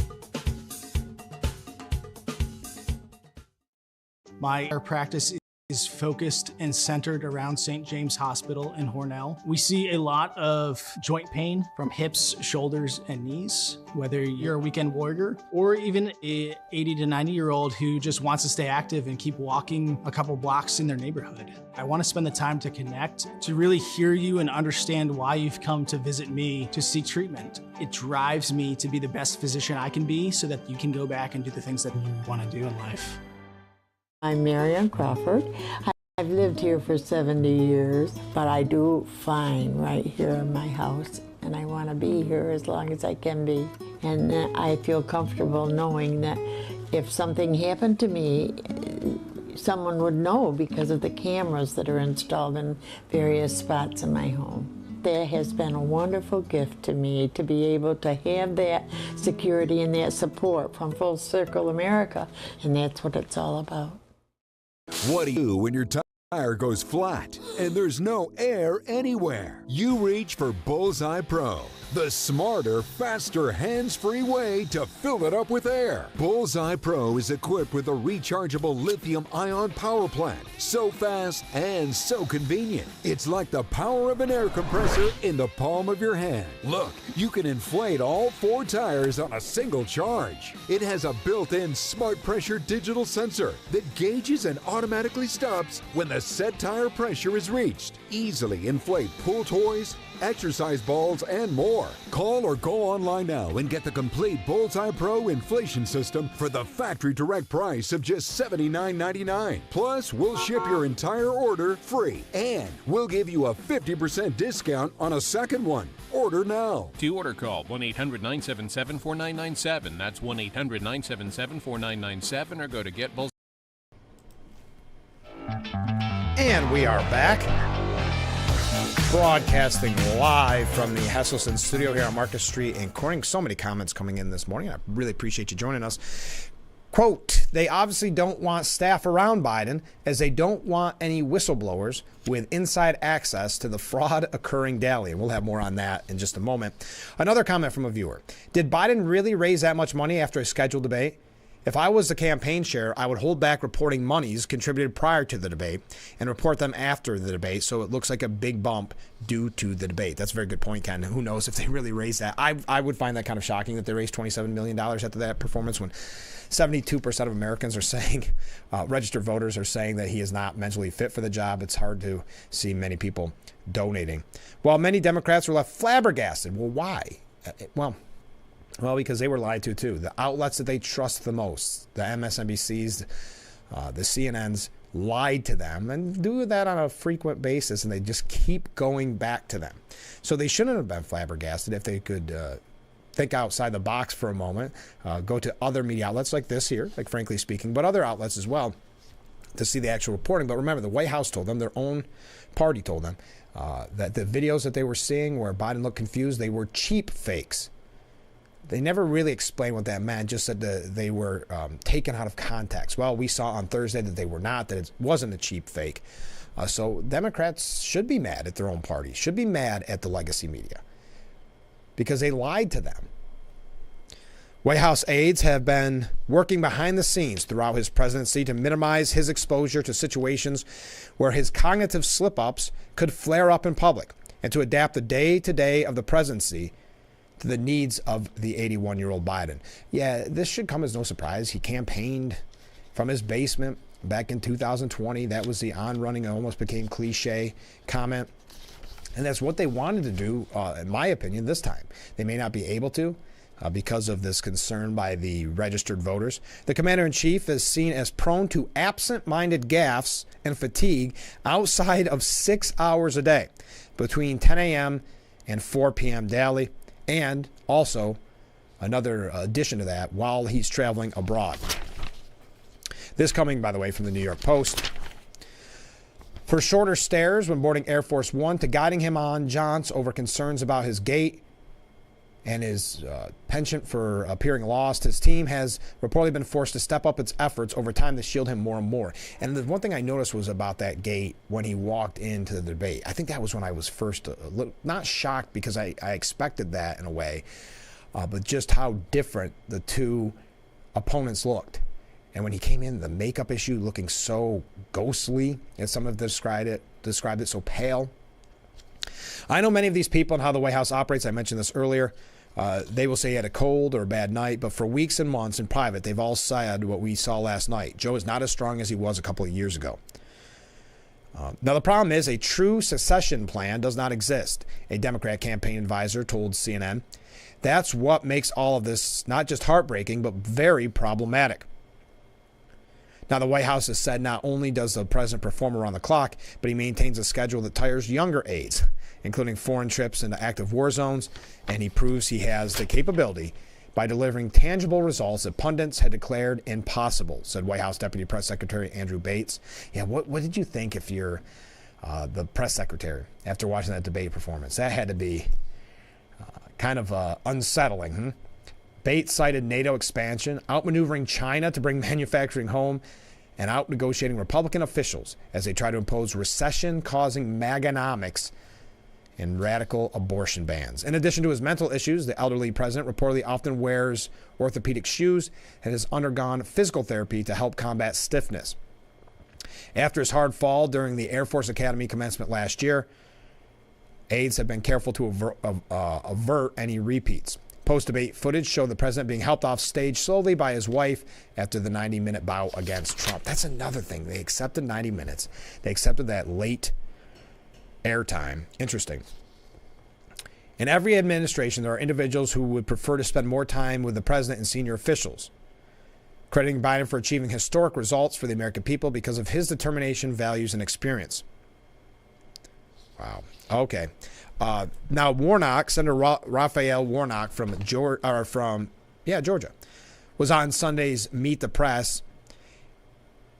My practice is focused and centered around St. James Hospital in Hornell. We see a lot of joint pain from hips, shoulders, and knees, whether you're a weekend warrior or even a 80 to 90-year-old who just wants to stay active and keep walking a couple blocks in their neighborhood. I want to spend the time to connect, to really hear you and understand why you've come to visit me to seek treatment. It drives me to be the best physician I can be so that you can go back and do the things that you want to do in life. I'm Marianne Crawford. I've lived here for 70 years, but I do fine right here in my house, and I want to be here as long as I can be. And I feel comfortable knowing that if something happened to me, someone would know because of the cameras that are installed in various spots in my home. That has been a wonderful gift to me to be able to have that security and that support from Full Circle America, and that's what it's all about. What do you do when your tire goes flat? and there's no air anywhere. You reach for Bullseye Pro, the smarter, faster, hands-free way to fill it up with air. Bullseye Pro is equipped with a rechargeable lithium-ion power plant. So fast and so convenient. It's like the power of an air compressor in the palm of your hand. Look, you can inflate all 4 tires on a single charge. It has a built-in smart pressure digital sensor that gauges and automatically stops when the set tire pressure is reached. Easily inflate pool toys, exercise balls, and more. Call or go online now and get the complete Bullseye Pro inflation system for the factory direct price of just $79.99. Plus, we'll ship your entire order free, and we'll give you a 50% discount on a second one. Order now. To order, call 1-800-977-4997. That's 1-800-977-4997, or go to GetBullseye. And we are back, broadcasting live from the Hesselson studio here on Marcus Street in Corning. So many comments coming in this morning. I really appreciate you joining us. Quote, they obviously don't want staff around Biden, as they don't want any whistleblowers with inside access to the fraud occurring daily. And we'll have more on that in just a moment. Another comment from a viewer. Did Biden really raise that much money after a scheduled debate? If I was the campaign chair, I would hold back reporting monies contributed prior to the debate and report them after the debate, so it looks like a big bump due to the debate. That's a very good point, Ken. Who knows if they really raised that? I would find that kind of shocking that they raised $27 million after that performance, when 72% of Americans are saying, registered voters are saying that he is not mentally fit for the job. It's hard to see many people donating. While many Democrats were left flabbergasted. Well, why? Well, because they were lied to, too. The outlets that they trust the most, the MSNBCs, the CNNs, lied to them and do that on a frequent basis, and they just keep going back to them. So they shouldn't have been flabbergasted if they could think outside the box for a moment, go to other media outlets like this here, like Frankly Speaking, but other outlets as well, to see the actual reporting. But remember, the White House told them, their own party told them, that the videos that they were seeing where Biden looked confused, they were cheap fakes. They never really explained what that meant, just said that they were taken out of context. Well, we saw on Thursday that they were not, that it wasn't a cheap fake. So Democrats should be mad at their own party, should be mad at the legacy media, because they lied to them. White House aides have been working behind the scenes throughout his presidency to minimize his exposure to situations where his cognitive slip-ups could flare up in public, and to adapt the day-to-day of the presidency to the needs of the 81-year-old Biden. Yeah, this should come as no surprise. He campaigned from his basement back in 2020. That was the on-running, almost became cliche comment. And that's what they wanted to do, in my opinion, this time. They may not be able to because of this concern by the registered voters. The commander-in-chief is seen as prone to absent-minded gaffes and fatigue outside of 6 hours a day, between 10 a.m. and 4 p.m. daily. And also, another addition to that, while he's traveling abroad. This coming, by the way, from the New York Post. For shorter stares when boarding Air Force One, to guiding him on jaunts over concerns about his gait and his penchant for appearing lost, his team has reportedly been forced to step up its efforts over time to shield him more and more. And the one thing I noticed was about that gait when he walked into the debate. I think that was when I was first not shocked, because I expected that in a way, but just how different the two opponents looked. And when he came in, the makeup issue looking so ghostly, as some have described it so pale. I know many of these people and how the White House operates. I mentioned this earlier. They will say he had a cold or a bad night, but for weeks and months in private, they've all said what we saw last night. Joe is not as strong as he was a couple of years ago. Now, the problem is a true secession plan does not exist, a Democrat campaign advisor told CNN. That's what makes all of this not just heartbreaking, but very problematic. Now, the White House has said not only does the president perform around the clock, but he maintains a schedule that tires younger aides, including foreign trips into active war zones, and he proves he has the capability by delivering tangible results that pundits had declared impossible, said White House Deputy Press Secretary Andrew Bates. Yeah, what did you think if you're the press secretary after watching that debate performance? That had to be kind of unsettling. Bates cited NATO expansion, outmaneuvering China to bring manufacturing home, and out negotiating Republican officials as they try to impose recession-causing MAGAnomics and radical abortion bans. In addition to his mental issues, the elderly president reportedly often wears orthopedic shoes and has undergone physical therapy to help combat stiffness. After his hard fall during the Air Force Academy commencement last year, aides have been careful to avert any repeats. Post-debate footage showed the president being helped off stage slowly by his wife after the 90-minute bout against Trump. That's another thing. They accepted 90 minutes. They accepted that late airtime. Interesting. In every administration, there are individuals who would prefer to spend more time with the president and senior officials, crediting Biden for achieving historic results for the American people because of his determination, values, and experience. Wow. Okay. Now, Warnock, Senator Raphael Warnock from Georgia, was on Sunday's Meet the Press,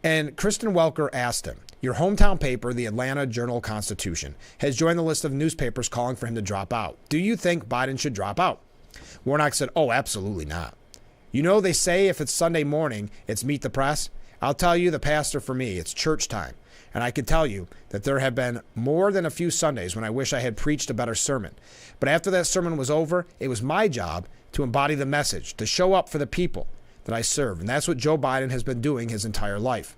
and Kristen Welker asked him, your hometown paper, the Atlanta Journal-Constitution, has joined the list of newspapers calling for him to drop out. Do you think Biden should drop out? Warnock said, oh, absolutely not. You know, they say if it's Sunday morning, it's Meet the Press. I'll tell you, the pastor for me, it's church time. And I can tell you that there have been more than a few Sundays when I wish I had preached a better sermon. But after that sermon was over, it was my job to embody the message, to show up for the people that I serve. And that's what Joe Biden has been doing his entire life.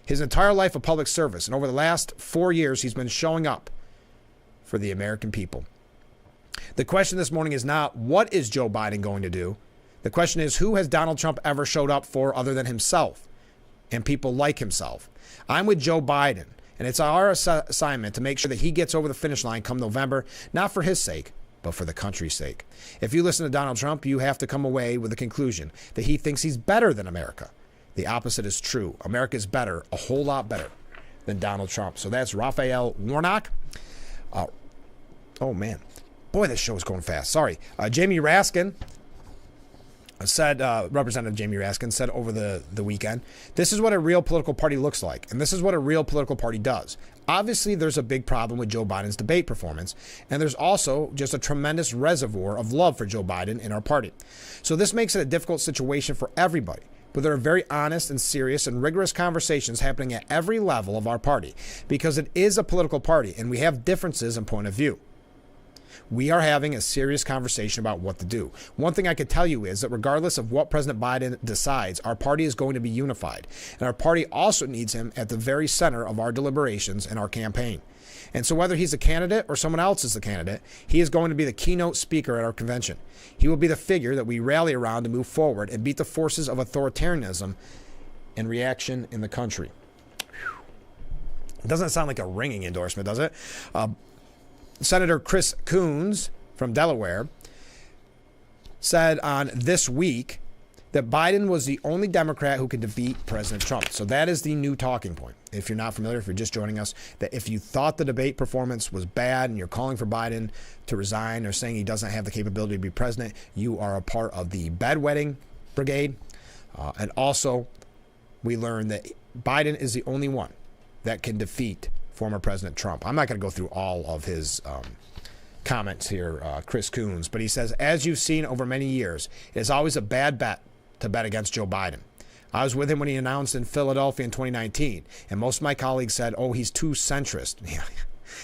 His entire life of public service. And over the last 4 years, he's been showing up for the American people. The question this morning is not, what is Joe Biden going to do? The question is, who has Donald Trump ever showed up for other than himself and people like himself? I'm with Joe Biden, and it's our assignment to make sure that he gets over the finish line come November, not for his sake, but for the country's sake. If you listen to Donald Trump, you have to come away with the conclusion that he thinks he's better than America. The opposite is true. America is better, a whole lot better than Donald Trump. So that's Raphael Warnock. Oh, man. Boy, this show is going fast. Sorry. Jamie Raskin said, Representative Jamie Raskin said over the weekend, this is what a real political party looks like, and this is what a real political party does. Obviously, there's a big problem with Joe Biden's debate performance, and there's also just a tremendous reservoir of love for Joe Biden in our party. So this makes it a difficult situation for everybody. But there are very honest and serious and rigorous conversations happening at every level of our party because it is a political party and we have differences in point of view. We are having a serious conversation about what to do. One thing I can tell you is that regardless of what President Biden decides, our party is going to be unified. And our party also needs him at the very center of our deliberations and our campaign. And so whether he's a candidate or someone else is the candidate, he is going to be the keynote speaker at our convention. He will be the figure that we rally around to move forward and beat the forces of authoritarianism and reaction in the country. It doesn't sound like a ringing endorsement, does it? Senator Chris Coons from Delaware said on This Week that Biden was the only Democrat who could defeat President Trump. So that is the new talking point. If you're not familiar, if you're just joining us, that if you thought the debate performance was bad and you're calling for Biden to resign or saying he doesn't have the capability to be president, you are a part of the bedwetting brigade. And also, we learned that Biden is the only one that can defeat former President Trump. I'm not going to go through all of his comments here, Chris Coons, but he says, as you've seen over many years, it is always a bad bet to bet against Joe Biden. I was with him when he announced in Philadelphia in 2019, and most of my colleagues said, oh, he's too centrist.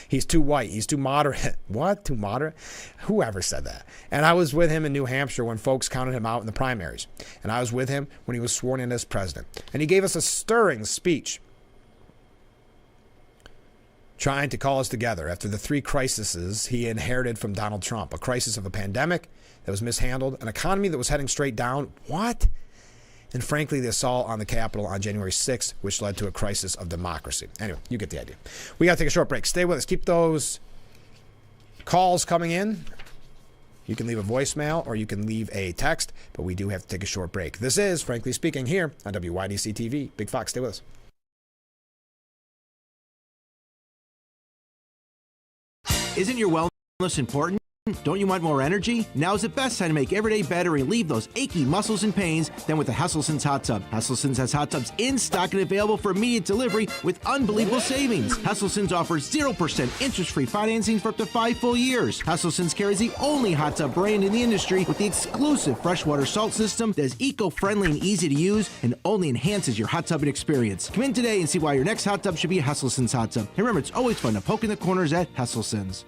He's too white. He's too moderate. What? Too moderate? Whoever said that? And I was with him in New Hampshire when folks counted him out in the primaries. And I was with him when he was sworn in as president. And he gave us a stirring speech trying to call us together after the three crises he inherited from Donald Trump. A crisis of a pandemic that was mishandled, an economy that was heading straight down. What? And frankly, the assault on the Capitol on January 6th, which led to a crisis of democracy. Anyway, you get the idea. We got to take a short break. Stay with us. Keep those calls coming in. You can leave a voicemail or you can leave a text, but we do have to take a short break. This is Frankly Speaking here on WYDC TV. Big Fox, stay with us. Isn't your wellness important? Don't you want more energy? Now's the best time to make every day better and relieve those achy muscles and pains than with the Hesselson's Hot Tub. Hesselson's has hot tubs in stock and available for immediate delivery with unbelievable savings. Hesselson's offers 0% interest-free financing for up to 5 full years. Hesselson's carries the only hot tub brand in the industry with the exclusive freshwater salt system that is eco-friendly and easy to use and only enhances your hot tubbing experience. Come in today and see why your next hot tub should be a Hesselson's hot tub. And remember, it's always fun to poke in the corners at Hesselson's.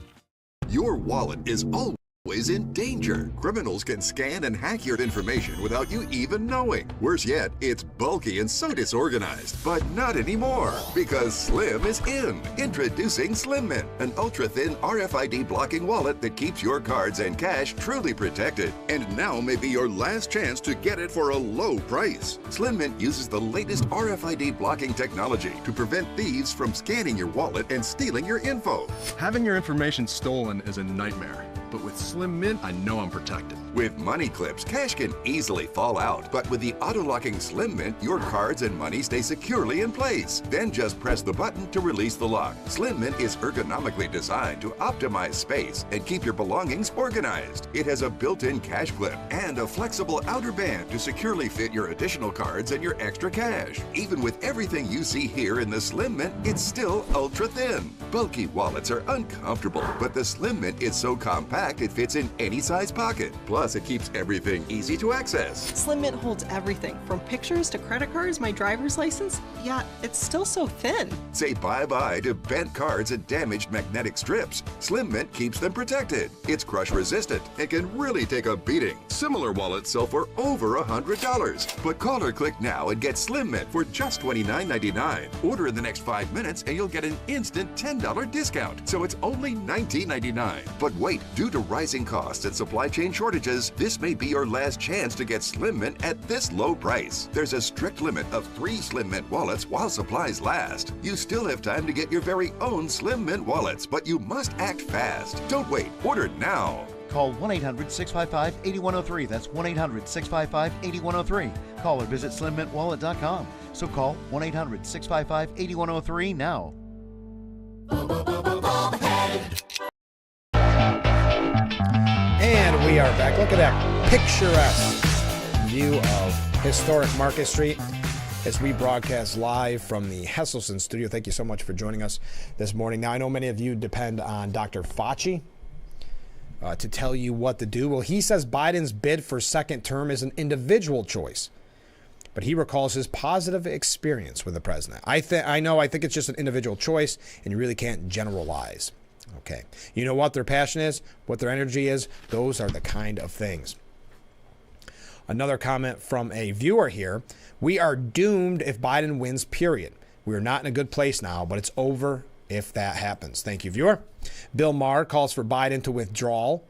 Your wallet is always in danger. Criminals can scan and hack your information without you even knowing. Worse yet, it's bulky and so disorganized. But not anymore, because Slim is in. Introducing Slim Mint, an ultra-thin RFID blocking wallet that keeps your cards and cash truly protected. And now may be your last chance to get it for a low price. Slim Mint uses the latest RFID blocking technology to prevent thieves from scanning your wallet and stealing your info. Having your information stolen is a nightmare. But with Slim Mint, I know I'm protected. With money clips, cash can easily fall out. But with the auto-locking Slim Mint, your cards and money stay securely in place. Then just press the button to release the lock. Slim Mint is ergonomically designed to optimize space and keep your belongings organized. It has a built-in cash clip and a flexible outer band to securely fit your additional cards and your extra cash. Even with everything you see here in the Slim Mint, it's still ultra-thin. Bulky wallets are uncomfortable, but the Slim Mint is so compact it fits in any size pocket. Plus, it keeps everything easy to access. Slim Mint holds everything, from pictures to credit cards, my driver's license, yet it's still so thin. Say bye-bye to bent cards and damaged magnetic strips. Slim Mint keeps them protected. It's crush-resistant and can really take a beating. Similar wallets sell for over $100. But call or click now and get Slim Mint for just $29.99. Order in the next 5 minutes and you'll get an instant $10 discount. So it's only $19.99. But wait, due to rising costs and supply chain shortages, this may be your last chance to get Slim Mint at this low price. There's a strict limit of 3 Slim Mint wallets while supplies last. You still have time to get your very own Slim Mint wallets, but you must act fast. Don't wait. Order now. Call 1-800-655-8103. That's 1-800-655-8103. Call or visit slimmintwallet.com. So call 1-800-655-8103 now. And we are back. Look at that picturesque view of historic Market Street as we broadcast live from the Hesselson studio. Thank you so much for joining us this morning. Now, I know many of you depend on Dr. Fauci to tell you what to do. Well, he says Biden's bid for second term is an individual choice, but he recalls his positive experience with the president. I think it's just an individual choice, and you really can't generalize. Okay. You know what their passion is, what their energy is? Those are the kind of things. Another comment from a viewer here. We are doomed if Biden wins, period. We are not in a good place now, but it's over if that happens. Thank you, viewer. Bill Maher calls for Biden to withdraw.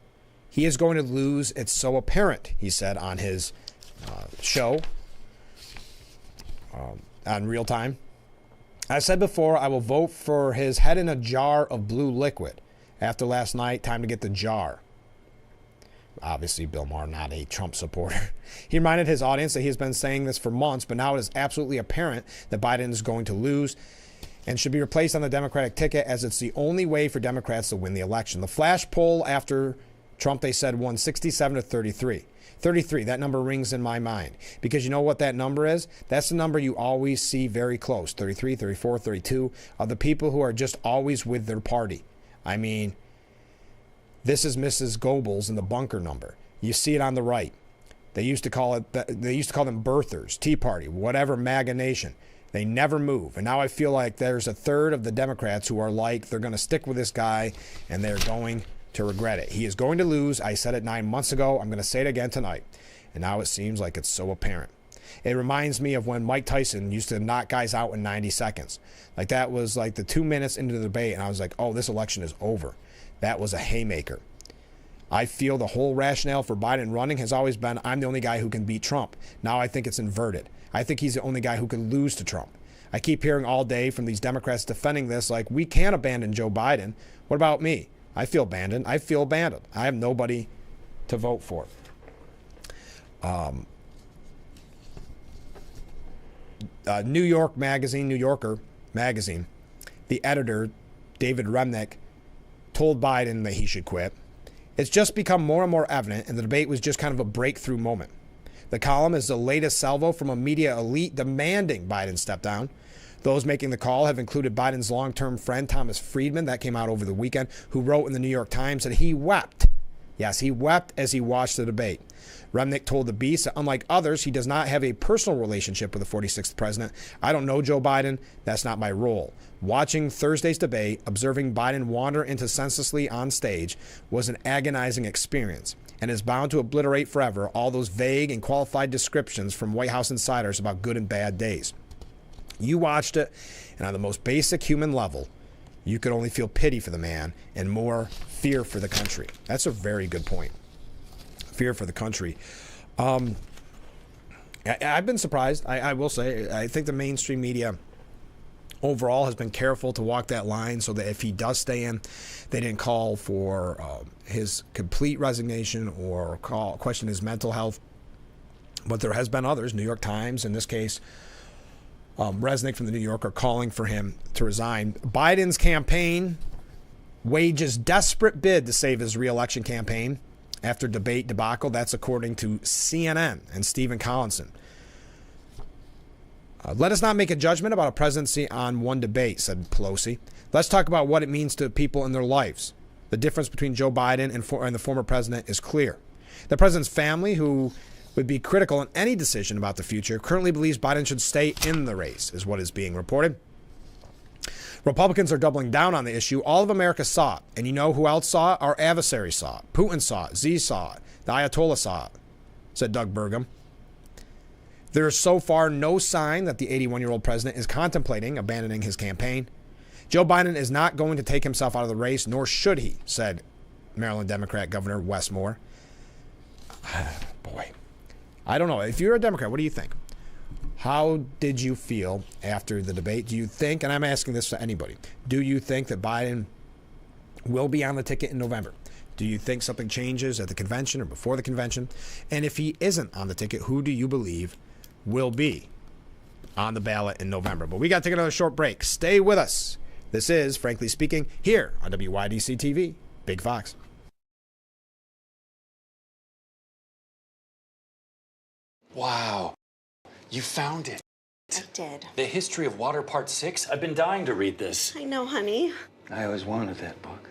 He is going to lose. It's so apparent, he said on his show on Real Time. I said before, I will vote for his head in a jar of blue liquid. After last night, time to get the jar. Obviously, Bill Maher, not a Trump supporter. He reminded his audience that he has been saying this for months, but now it is absolutely apparent that Biden is going to lose and should be replaced on the Democratic ticket, as it's the only way for Democrats to win the election. The flash poll after Trump, they said, won 67 to 33. 33, that number rings in my mind. Because you know what that number is? That's the number you always see very close. 33, 34, 32 of the people who are just always with their party. I mean, this is Mrs. Goebbels in the bunker number. You see it on the right. They used to call them birthers, Tea Party, whatever, MAGA Nation. They never move. And now I feel like there's a third of the Democrats who are like, they're going to stick with this guy and they're going to regret it. He is going to lose. I said it 9 months ago. I'm going to say it again tonight. And now it seems like it's so apparent. It reminds me of when Mike Tyson used to knock guys out in 90 seconds. Like that was like the 2 minutes into the debate. And I was like, oh, this election is over. That was a haymaker. I feel the whole rationale for Biden running has always been, I'm the only guy who can beat Trump. Now I think it's inverted. I think he's the only guy who can lose to Trump. I keep hearing all day from these Democrats defending this, like, we can't abandon Joe Biden. What about me? I feel abandoned. I have nobody to vote for. New Yorker magazine, the editor, David Remnick, told Biden that he should quit. It's just become more and more evident, and the debate was just kind of a breakthrough moment. The column is the latest salvo from a media elite demanding Biden step down. Those making the call have included Biden's long-term friend, Thomas Friedman, that came out over the weekend, who wrote in the New York Times that he wept. Yes, he wept as he watched the debate. Remnick told the Beast that unlike others, he does not have a personal relationship with the 46th president. I don't know Joe Biden. That's not my role. Watching Thursday's debate, observing Biden wander into senselessly on stage was an agonizing experience and is bound to obliterate forever all those vague and qualified descriptions from White House insiders about good and bad days. You watched it, and on the most basic human level, you could only feel pity for the man and more fear for the country. That's a very good point. Fear for the country. I've been surprised. I will say, I think the mainstream media overall has been careful to walk that line so that if he does stay in, they didn't call for his complete resignation or question his mental health. But there has been others, New York Times in this case, Resnick from the New Yorker, calling for him to resign. Biden's campaign wages desperate bid to save his re-election campaign after debate debacle. That's according to CNN and Stephen Collinson. Let us not make a judgment about a presidency on one debate, said Pelosi. Let's talk about what it means to people in their lives. The difference between Joe Biden and the former president is clear. The president's family, who would be critical in any decision about the future, currently believes Biden should stay in the race, is what is being reported. Republicans are doubling down on the issue. All of America saw it. And you know who else saw it? Our adversaries saw it. Putin saw it. Xi saw it. The Ayatollah saw it, said Doug Burgum. There is so far no sign that the 81-year-old president is contemplating abandoning his campaign. Joe Biden is not going to take himself out of the race, nor should he, said Maryland Democrat Governor Wes Moore. Boy, I don't know. If you're a Democrat, what do you think? How did you feel after the debate? Do you think, and I'm asking this to anybody, do you think that Biden will be on the ticket in November? Do you think something changes at the convention or before the convention? And if he isn't on the ticket, who do you believe will be on the ballot in November? But we got to take another short break. Stay with us. This is Frankly Speaking here on WYDC TV, Big Fox. Wow. You found it. I did. The History of Water Part 6? I've been dying to read this. I know, honey. I always wanted that book.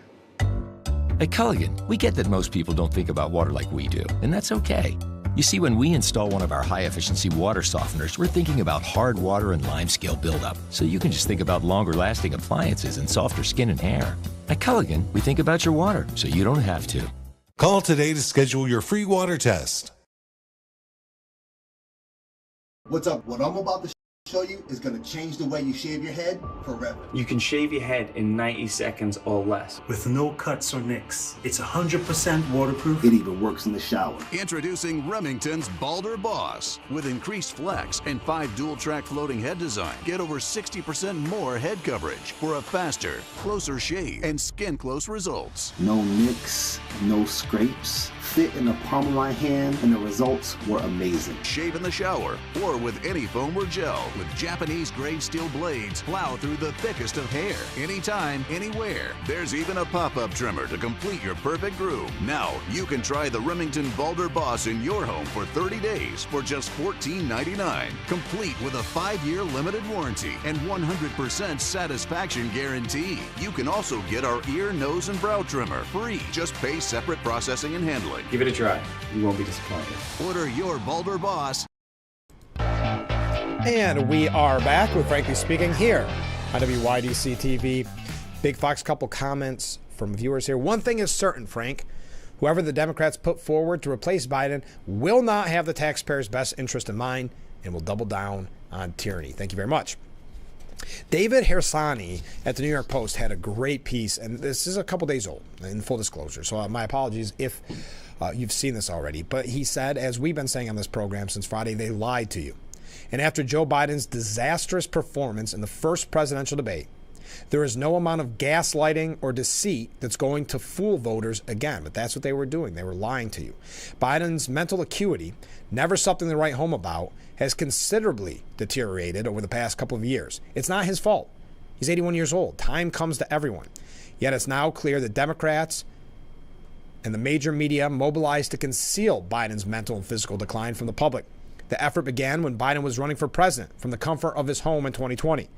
At Culligan, we get that most people don't think about water like we do, and that's okay. You see, when we install one of our high-efficiency water softeners, we're thinking about hard water and limescale buildup, so you can just think about longer-lasting appliances and softer skin and hair. At Culligan, we think about your water, so you don't have to. Call today to schedule your free water test. What's up? What I'm about to show you is going to change the way you shave your head forever. You can shave your head in 90 seconds or less. With no cuts or nicks. It's 100% waterproof. It even works in the shower. Introducing Remington's Balder Boss. With increased flex and 5 dual-track floating head design, get over 60% more head coverage for a faster, closer shave and skin-close results. No nicks, no scrapes. Fit in the palm of my hand, and the results were amazing. Shave in the shower or with any foam or gel. With Japanese-grade steel blades, plow through the thickest of hair. Anytime, anywhere. There's even a pop-up trimmer to complete your perfect groove. Now, you can try the Remington Balder Boss in your home for 30 days for just $14.99. Complete with a 5-year limited warranty and 100% satisfaction guarantee. You can also get our ear, nose, and brow trimmer free. Just pay separate processing and handling. Give it a try. You won't be disappointed. Order your Balder Boss. And we are back with Frankly Speaking here on WYDC TV. Big Fox, couple comments from viewers here. One thing is certain, Frank. Whoever the Democrats put forward to replace Biden will not have the taxpayers' best interest in mind and will double down on tyranny. Thank you very much. David Hersani at the New York Post had a great piece, and this is a couple days old, in full disclosure, so my apologies if you've seen this already. But he said, as we've been saying on this program since Friday, they lied to you. And after Joe Biden's disastrous performance in the first presidential debate, there is no amount of gaslighting or deceit that's going to fool voters again. But that's what they were doing. They were lying to you. Biden's mental acuity, never something to write home about, has considerably deteriorated over the past couple of years. It's not his fault. He's 81 years old. Time comes to everyone. Yet it's now clear that Democrats and the major media mobilized to conceal Biden's mental and physical decline from the public. The effort began when Biden was running for president from the comfort of his home in 2020.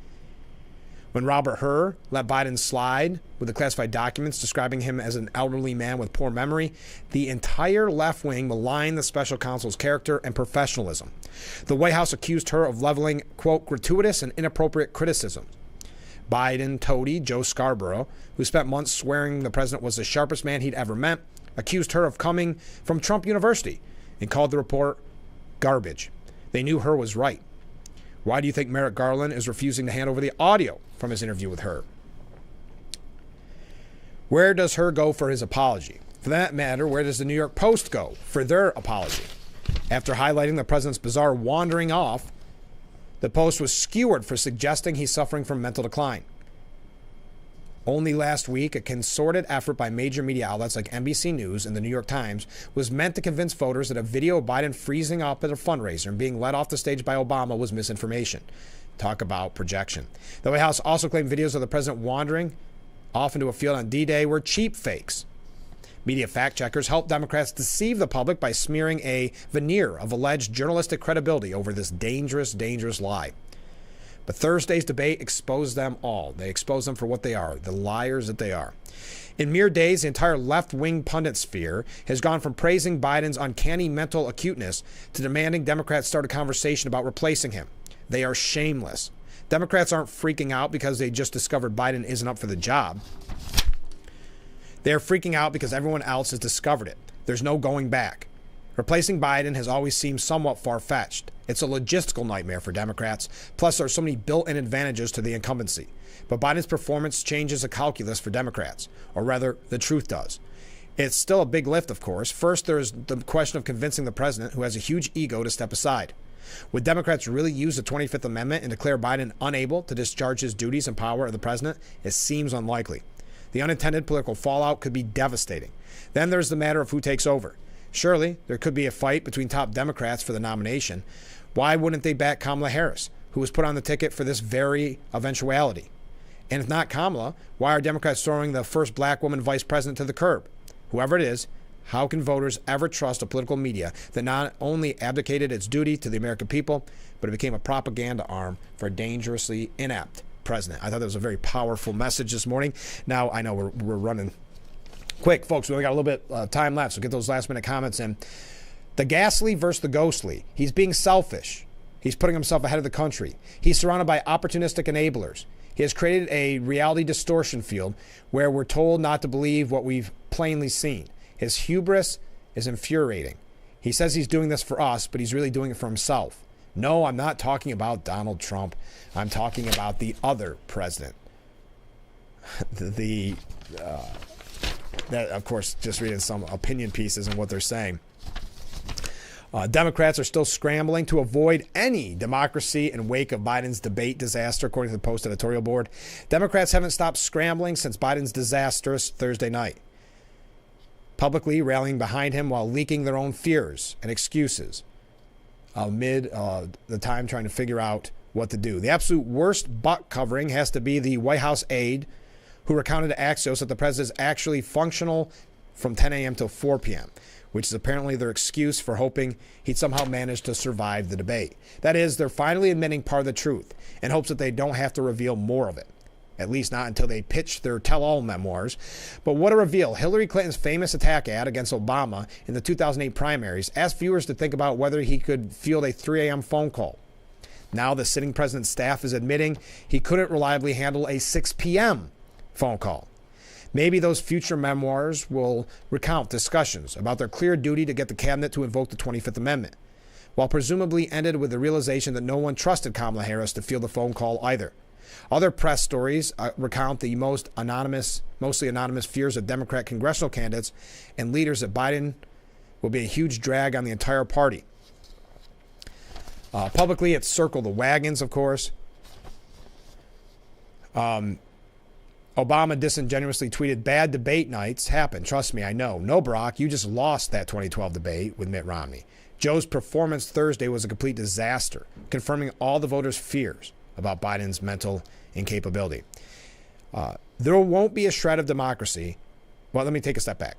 When Robert Hur let Biden slide with the classified documents describing him as an elderly man with poor memory, the entire left wing maligned the special counsel's character and professionalism. The White House accused her of leveling, quote, gratuitous and inappropriate criticism. Biden toady Joe Scarborough, who spent months swearing the president was the sharpest man he'd ever met, accused her of coming from Trump University and called the report garbage. They knew Hur was right. Why do you think Merrick Garland is refusing to hand over the audio from his interview with Hur? Where does Hur go for his apology? For that matter, where does the New York Post go for their apology? After highlighting the president's bizarre wandering off, the Post was skewered for suggesting he's suffering from mental decline. Only last week, a concerted effort by major media outlets like NBC News and the New York Times was meant to convince voters that a video of Biden freezing up at a fundraiser and being led off the stage by Obama was misinformation. Talk about projection. The White House also claimed videos of the president wandering off into a field on D-Day were cheap fakes. Media fact checkers helped Democrats deceive the public by smearing a veneer of alleged journalistic credibility over this dangerous, dangerous lie. But Thursday's debate exposed them all. They exposed them for what they are, the liars that they are. In mere days, the entire left-wing pundit sphere has gone from praising Biden's uncanny mental acuteness to demanding Democrats start a conversation about replacing him. They are shameless. Democrats aren't freaking out because they just discovered Biden isn't up for the job. They are freaking out because everyone else has discovered it. There's no going back. Replacing Biden has always seemed somewhat far-fetched. It's a logistical nightmare for Democrats. Plus, there are so many built-in advantages to the incumbency. But Biden's performance changes the calculus for Democrats, or rather, the truth does. It's still a big lift, of course. First, there's the question of convincing the president, who has a huge ego, to step aside. Would Democrats really use the 25th Amendment and declare Biden unable to discharge his duties and power of the president? It seems unlikely. The unintended political fallout could be devastating. Then there's the matter of who takes over. Surely, there could be a fight between top Democrats for the nomination. Why wouldn't they back Kamala Harris, who was put on the ticket for this very eventuality? And if not Kamala, why are Democrats throwing the first black woman vice president to the curb? Whoever it is, how can voters ever trust a political media that not only abdicated its duty to the American people, but it became a propaganda arm for a dangerously inept president? I thought that was a very powerful message this morning. Now, I know we're running quick, folks. We only got a little bit time left, so get those last-minute comments in. The ghastly versus the ghostly. He's being selfish. He's putting himself ahead of the country. He's surrounded by opportunistic enablers. He has created a reality distortion field where we're told not to believe what we've plainly seen. His hubris is infuriating. He says he's doing this for us, but he's really doing it for himself. No, I'm not talking about Donald Trump. I'm talking about the other president. That, of course, just reading some opinion pieces and what they're saying. Democrats are still scrambling to avoid any democracy in wake of Biden's debate disaster, according to the Post editorial board. Democrats haven't stopped scrambling since Biden's disastrous Thursday night, publicly rallying behind him while leaking their own fears and excuses amid the time trying to figure out what to do. The absolute worst butt covering has to be the White House aide who recounted to Axios that the president is actually functional from 10 a.m. till 4 p.m., which is apparently their excuse for hoping he'd somehow manage to survive the debate. That is, they're finally admitting part of the truth in hopes that they don't have to reveal more of it, at least not until they pitch their tell-all memoirs. But what a reveal. Hillary Clinton's famous attack ad against Obama in the 2008 primaries asked viewers to think about whether he could field a 3 a.m. phone call. Now the sitting president's staff is admitting he couldn't reliably handle a 6 p.m. phone call. Maybe those future memoirs will recount discussions about their clear duty to get the cabinet to invoke the 25th Amendment, while presumably ended with the realization that no one trusted Kamala Harris to field the phone call either. Other press stories recount the mostly anonymous fears of Democrat congressional candidates and leaders that Biden will be a huge drag on the entire party. Publicly, it's circle the wagons, of course. Obama disingenuously tweeted, "Bad debate nights happen. Trust me, I know." No, Brock, you just lost that 2012 debate with Mitt Romney. Joe's performance Thursday was a complete disaster, confirming all the voters' fears about Biden's mental incapability. There won't be a shred of democracy. Well, let me take a step back.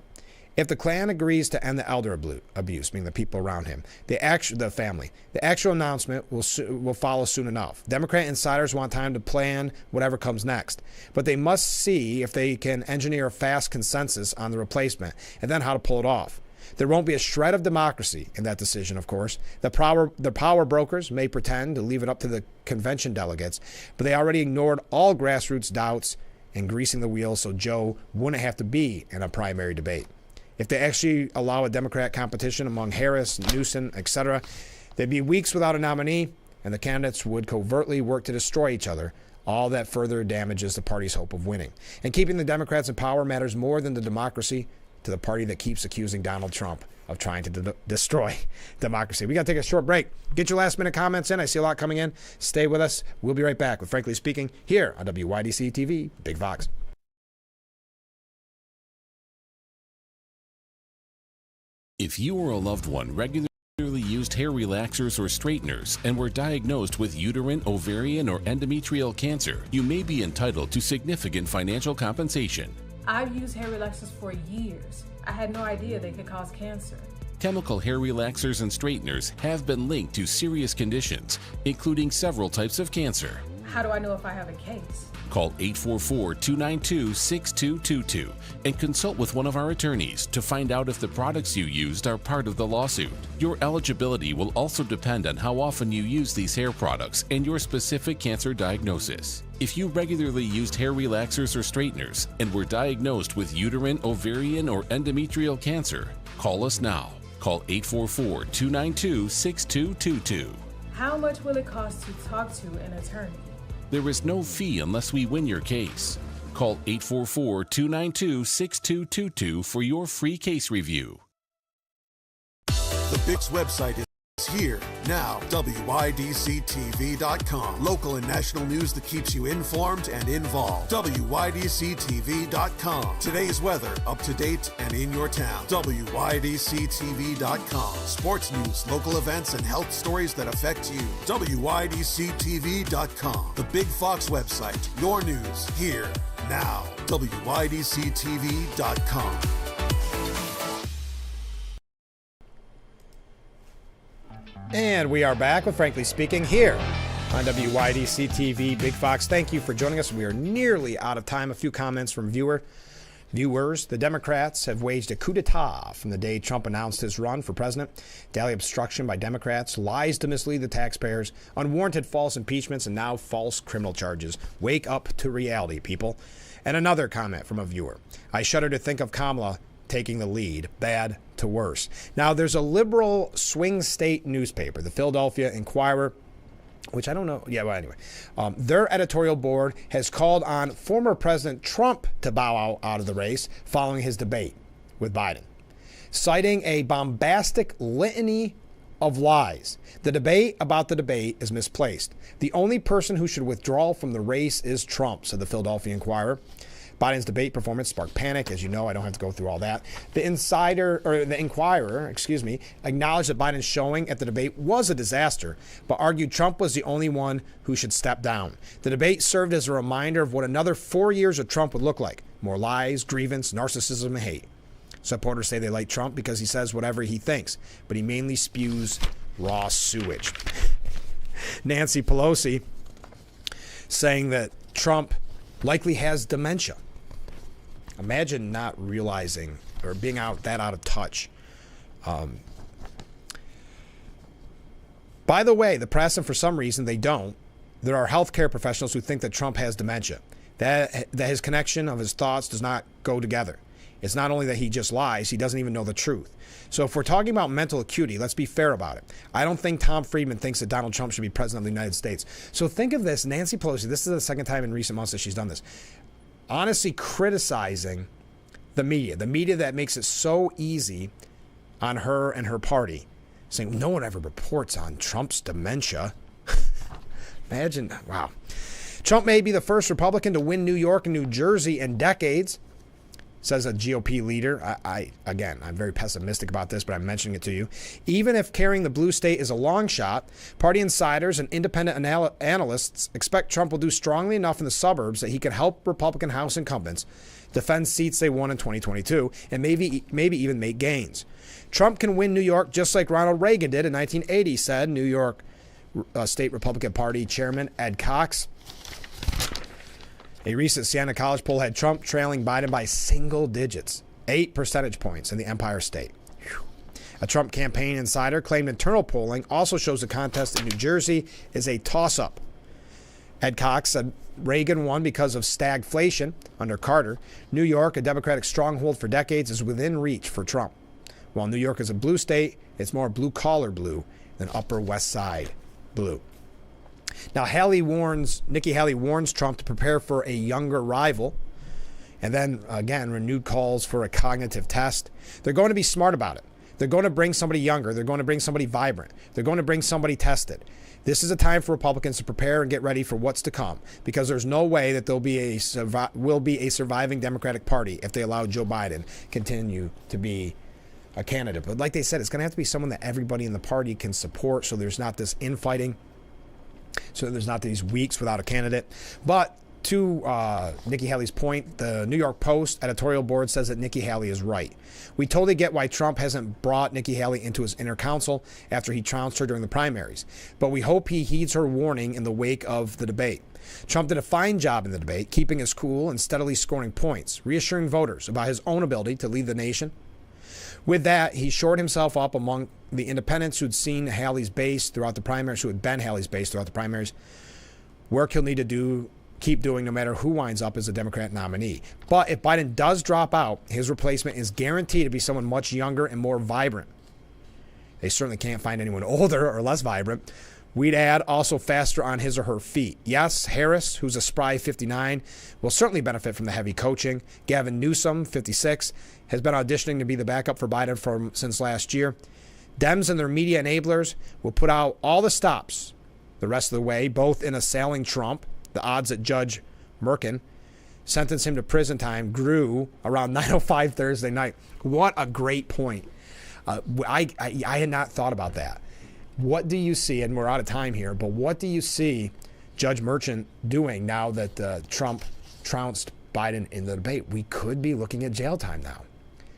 If the Klan agrees to end the elder abuse, meaning the people around him, the family, the actual announcement will follow soon enough. Democrat insiders want time to plan whatever comes next, but they must see if they can engineer a fast consensus on the replacement and then how to pull it off. There won't be a shred of democracy in that decision, of course. The power brokers may pretend to leave it up to the convention delegates, but they already ignored all grassroots doubts and greasing the wheels so Joe wouldn't have to be in a primary debate. If they actually allow a Democrat competition among Harris, Newsom, etc., there'd be weeks without a nominee, and the candidates would covertly work to destroy each other. All that further damages the party's hope of winning. And keeping the Democrats in power matters more than the democracy to the party that keeps accusing Donald Trump of trying to destroy democracy. We got to take a short break. Get your last minute comments in. I see a lot coming in. Stay with us. We'll be right back with Frankly Speaking here on WYDC TV, Big Fox. If you or a loved one regularly used hair relaxers or straighteners and were diagnosed with uterine, ovarian, or endometrial cancer, you may be entitled to significant financial compensation. I've used hair relaxers for years. I had no idea they could cause cancer. Chemical hair relaxers and straighteners have been linked to serious conditions, including several types of cancer. How do I know if I have a case? Call 844-292-6222 and consult with one of our attorneys to find out if the products you used are part of the lawsuit. Your eligibility will also depend on how often you use these hair products and your specific cancer diagnosis. If you regularly used hair relaxers or straighteners and were diagnosed with uterine, ovarian, or endometrial cancer, call us now. Call 844-292-6222. How much will it cost to talk to an attorney? There is no fee unless we win your case. Call 844-292-6222 for your free case review. The Bix website is here now. WYDCTV.com. Local and national news that keeps you informed and involved. WYDCTV.com. Today's weather, up to date and in your town. WYDCTV.com. Sports news, local events, and health stories that affect you. WYDCTV.com. The Big Fox website. Your news here now. WYDCTV.com. And we are back with Frankly Speaking here on WYDC TV, Big Fox. Thank you for joining us. We are nearly out of time. A few comments from viewers. The Democrats have waged a coup d'etat from the day Trump announced his run for president. Daily obstruction by Democrats, lies to mislead the taxpayers, unwarranted false impeachments, and now false criminal charges. Wake up to reality, people. And another comment from a viewer. I shudder to think of Kamala taking the lead, bad to worse. Now, there's a liberal swing state newspaper, the Philadelphia Inquirer, which I don't know. Yeah, well, anyway. Their editorial board has called on former President Trump to bow out of the race following his debate with Biden, citing a bombastic litany of lies. The debate about the debate is misplaced. The only person who should withdraw from the race is Trump, said the Philadelphia Inquirer. Biden's debate performance sparked panic. As you know, I don't have to go through all that. The Inquirer, acknowledged that Biden's showing at the debate was a disaster, but argued Trump was the only one who should step down. The debate served as a reminder of what another 4 years of Trump would look like. More lies, grievance, narcissism, and hate. Supporters say they like Trump because he says whatever he thinks, but he mainly spews raw sewage. Nancy Pelosi saying that Trump likely has dementia. Imagine not realizing or being out of touch. By the way, the press, and for some reason they don't, there are healthcare professionals who think that Trump has dementia, that his connection of his thoughts does not go together. It's not only that he just lies, he doesn't even know the truth. So if we're talking about mental acuity, let's be fair about it. I don't think Tom Friedman thinks that Donald Trump should be president of the United States. So think of this, Nancy Pelosi, this is the second time in recent months that she's done this, honestly criticizing the media that makes it so easy on her and her party, saying no one ever reports on Trump's dementia. Imagine, wow. Trump may be the first Republican to win New York and New Jersey in decades, says a GOP leader. Again, I'm very pessimistic about this, but I'm mentioning it to you. Even if carrying the blue state is a long shot, party insiders and independent analysts expect Trump will do strongly enough in the suburbs that he can help Republican House incumbents defend seats they won in 2022 and maybe even make gains. Trump can win New York just like Ronald Reagan did in 1980, said New York State Republican Party Chairman Ed Cox. A recent Siena College poll had Trump trailing Biden by single digits, 8 percentage points in the Empire State. Whew. A Trump campaign insider claimed internal polling also shows the contest in New Jersey is a toss-up. Ed Cox said Reagan won because of stagflation under Carter. New York, a Democratic stronghold for decades, is within reach for Trump. While New York is a blue state, it's more blue-collar blue than Upper West Side blue. Now, Nikki Haley warns Trump to prepare for a younger rival. And then, again, renewed calls for a cognitive test. They're going to be smart about it. They're going to bring somebody younger. They're going to bring somebody vibrant. They're going to bring somebody tested. This is a time for Republicans to prepare and get ready for what's to come, because there's no way that will be a surviving Democratic Party if they allow Joe Biden continue to be a candidate. But like they said, it's going to have to be someone that everybody in the party can support, so there's not this infighting. So there's not these weeks without a candidate. But to Nikki Haley's point, the New York Post editorial board says that Nikki Haley is right. We totally get why Trump hasn't brought Nikki Haley into his inner council after he trounced her during the primaries. But we hope he heeds her warning in the wake of the debate. Trump did a fine job in the debate, keeping his cool and steadily scoring points, reassuring voters about his own ability to lead the nation. With that, he shored himself up among the independents who'd seen Haley's base throughout the primaries, who had been Haley's base throughout the primaries, work he'll need to keep doing no matter who winds up as a Democrat nominee. But if Biden does drop out, his replacement is guaranteed to be someone much younger and more vibrant. They certainly can't find anyone older or less vibrant. We'd add also faster on his or her feet. Yes, Harris, who's a spry 59, will certainly benefit from the heavy coaching. Gavin Newsom, 56, has been auditioning to be the backup for Biden since last year. Dems and their media enablers will put out all the stops the rest of the way, both in assailing Trump. The odds that Judge Merkin sentenced him to prison time grew around 9:05 Thursday night. What a great point. I had not thought about that. What do you see, and we're out of time here, but what do you see Judge Merchant doing now that Trump trounced Biden in the debate? We could be looking at jail time now,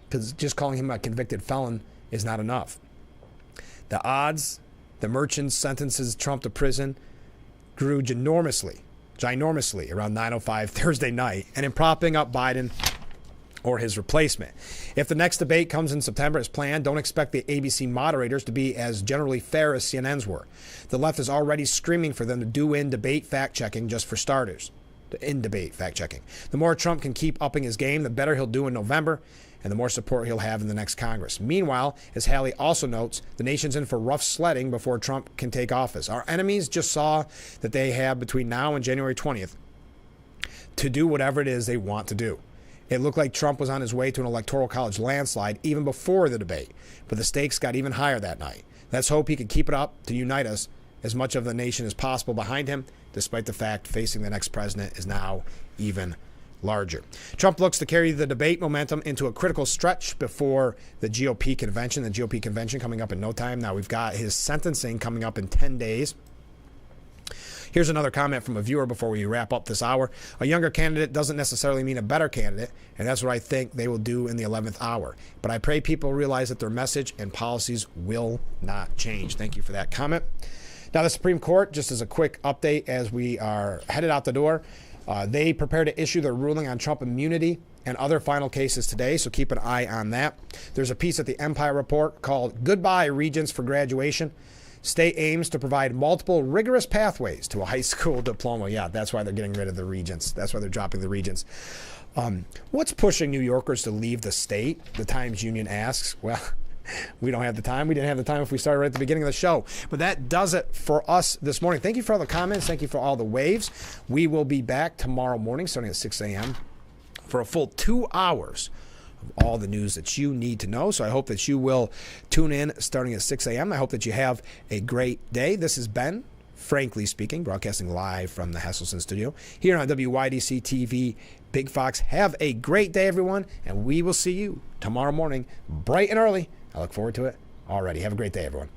because just calling him a convicted felon is not enough. The odds the Merchant sentences Trump to prison grew ginormously around 9:05 Thursday night, and in propping up Biden or his replacement. If the next debate comes in September as planned, don't expect the ABC moderators to be as generally fair as CNN's were. The left is already screaming for them to do in debate fact-checking just for starters. In-debate fact-checking. The more Trump can keep upping his game, the better he'll do in November, and the more support he'll have in the next Congress. Meanwhile, as Haley also notes, the nation's in for rough sledding before Trump can take office. Our enemies just saw that they have between now and January 20th to do whatever it is they want to do. It looked like Trump was on his way to an electoral college landslide even before the debate, but the stakes got even higher that night. Let's hope he can keep it up to unite us as much of the nation as possible behind him, despite the fact facing the next president is now even larger. Trump looks to carry the debate momentum into a critical stretch before the GOP convention coming up in no time. Now we've got his sentencing coming up in 10 days. Here's another comment from a viewer before we wrap up this hour. A younger candidate doesn't necessarily mean a better candidate, and that's what I think they will do in the 11th hour. But I pray people realize that their message and policies will not change. Thank you for that comment. Now, the Supreme Court, just as a quick update as we are headed out the door, they prepare to issue their ruling on Trump immunity and other final cases today, so keep an eye on that. There's a piece at the Empire Report called Goodbye Regents for Graduation. State aims to provide multiple rigorous pathways to a high school diploma. Yeah, that's why they're getting rid of the regents. That's why they're dropping the regents. What's pushing New Yorkers to leave the state? The Times Union asks. Well, we don't have the time. We didn't have the time if we started right at the beginning of the show. But that does it for us this morning. Thank you for all the comments. Thank you for all the waves. We will be back tomorrow morning starting at 6 a.m. for a full 2 hours of all the news that you need to know. So I hope that you will tune in starting at 6 a.m. I hope that you have a great day. This is Ben Frankly Speaking, broadcasting live from the Hesselson studio here on WYDC TV, Big Fox. Have a great day, everyone, and we will see you tomorrow morning, bright and early. I look forward to it already. Have a great day, everyone.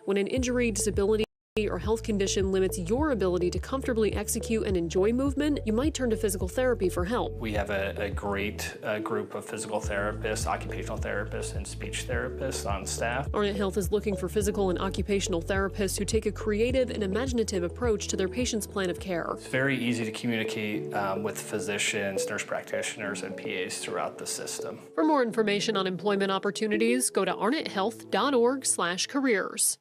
When an injury, disability, or health condition limits your ability to comfortably execute and enjoy movement, you might turn to physical therapy for help. We have a great group of physical therapists, occupational therapists, and speech therapists on staff. Arnett Health is looking for physical and occupational therapists who take a creative and imaginative approach to their patient's plan of care. It's very easy to communicate with physicians, nurse practitioners, and PAs throughout the system. For more information on employment opportunities, go to arnetthealth.org/careers.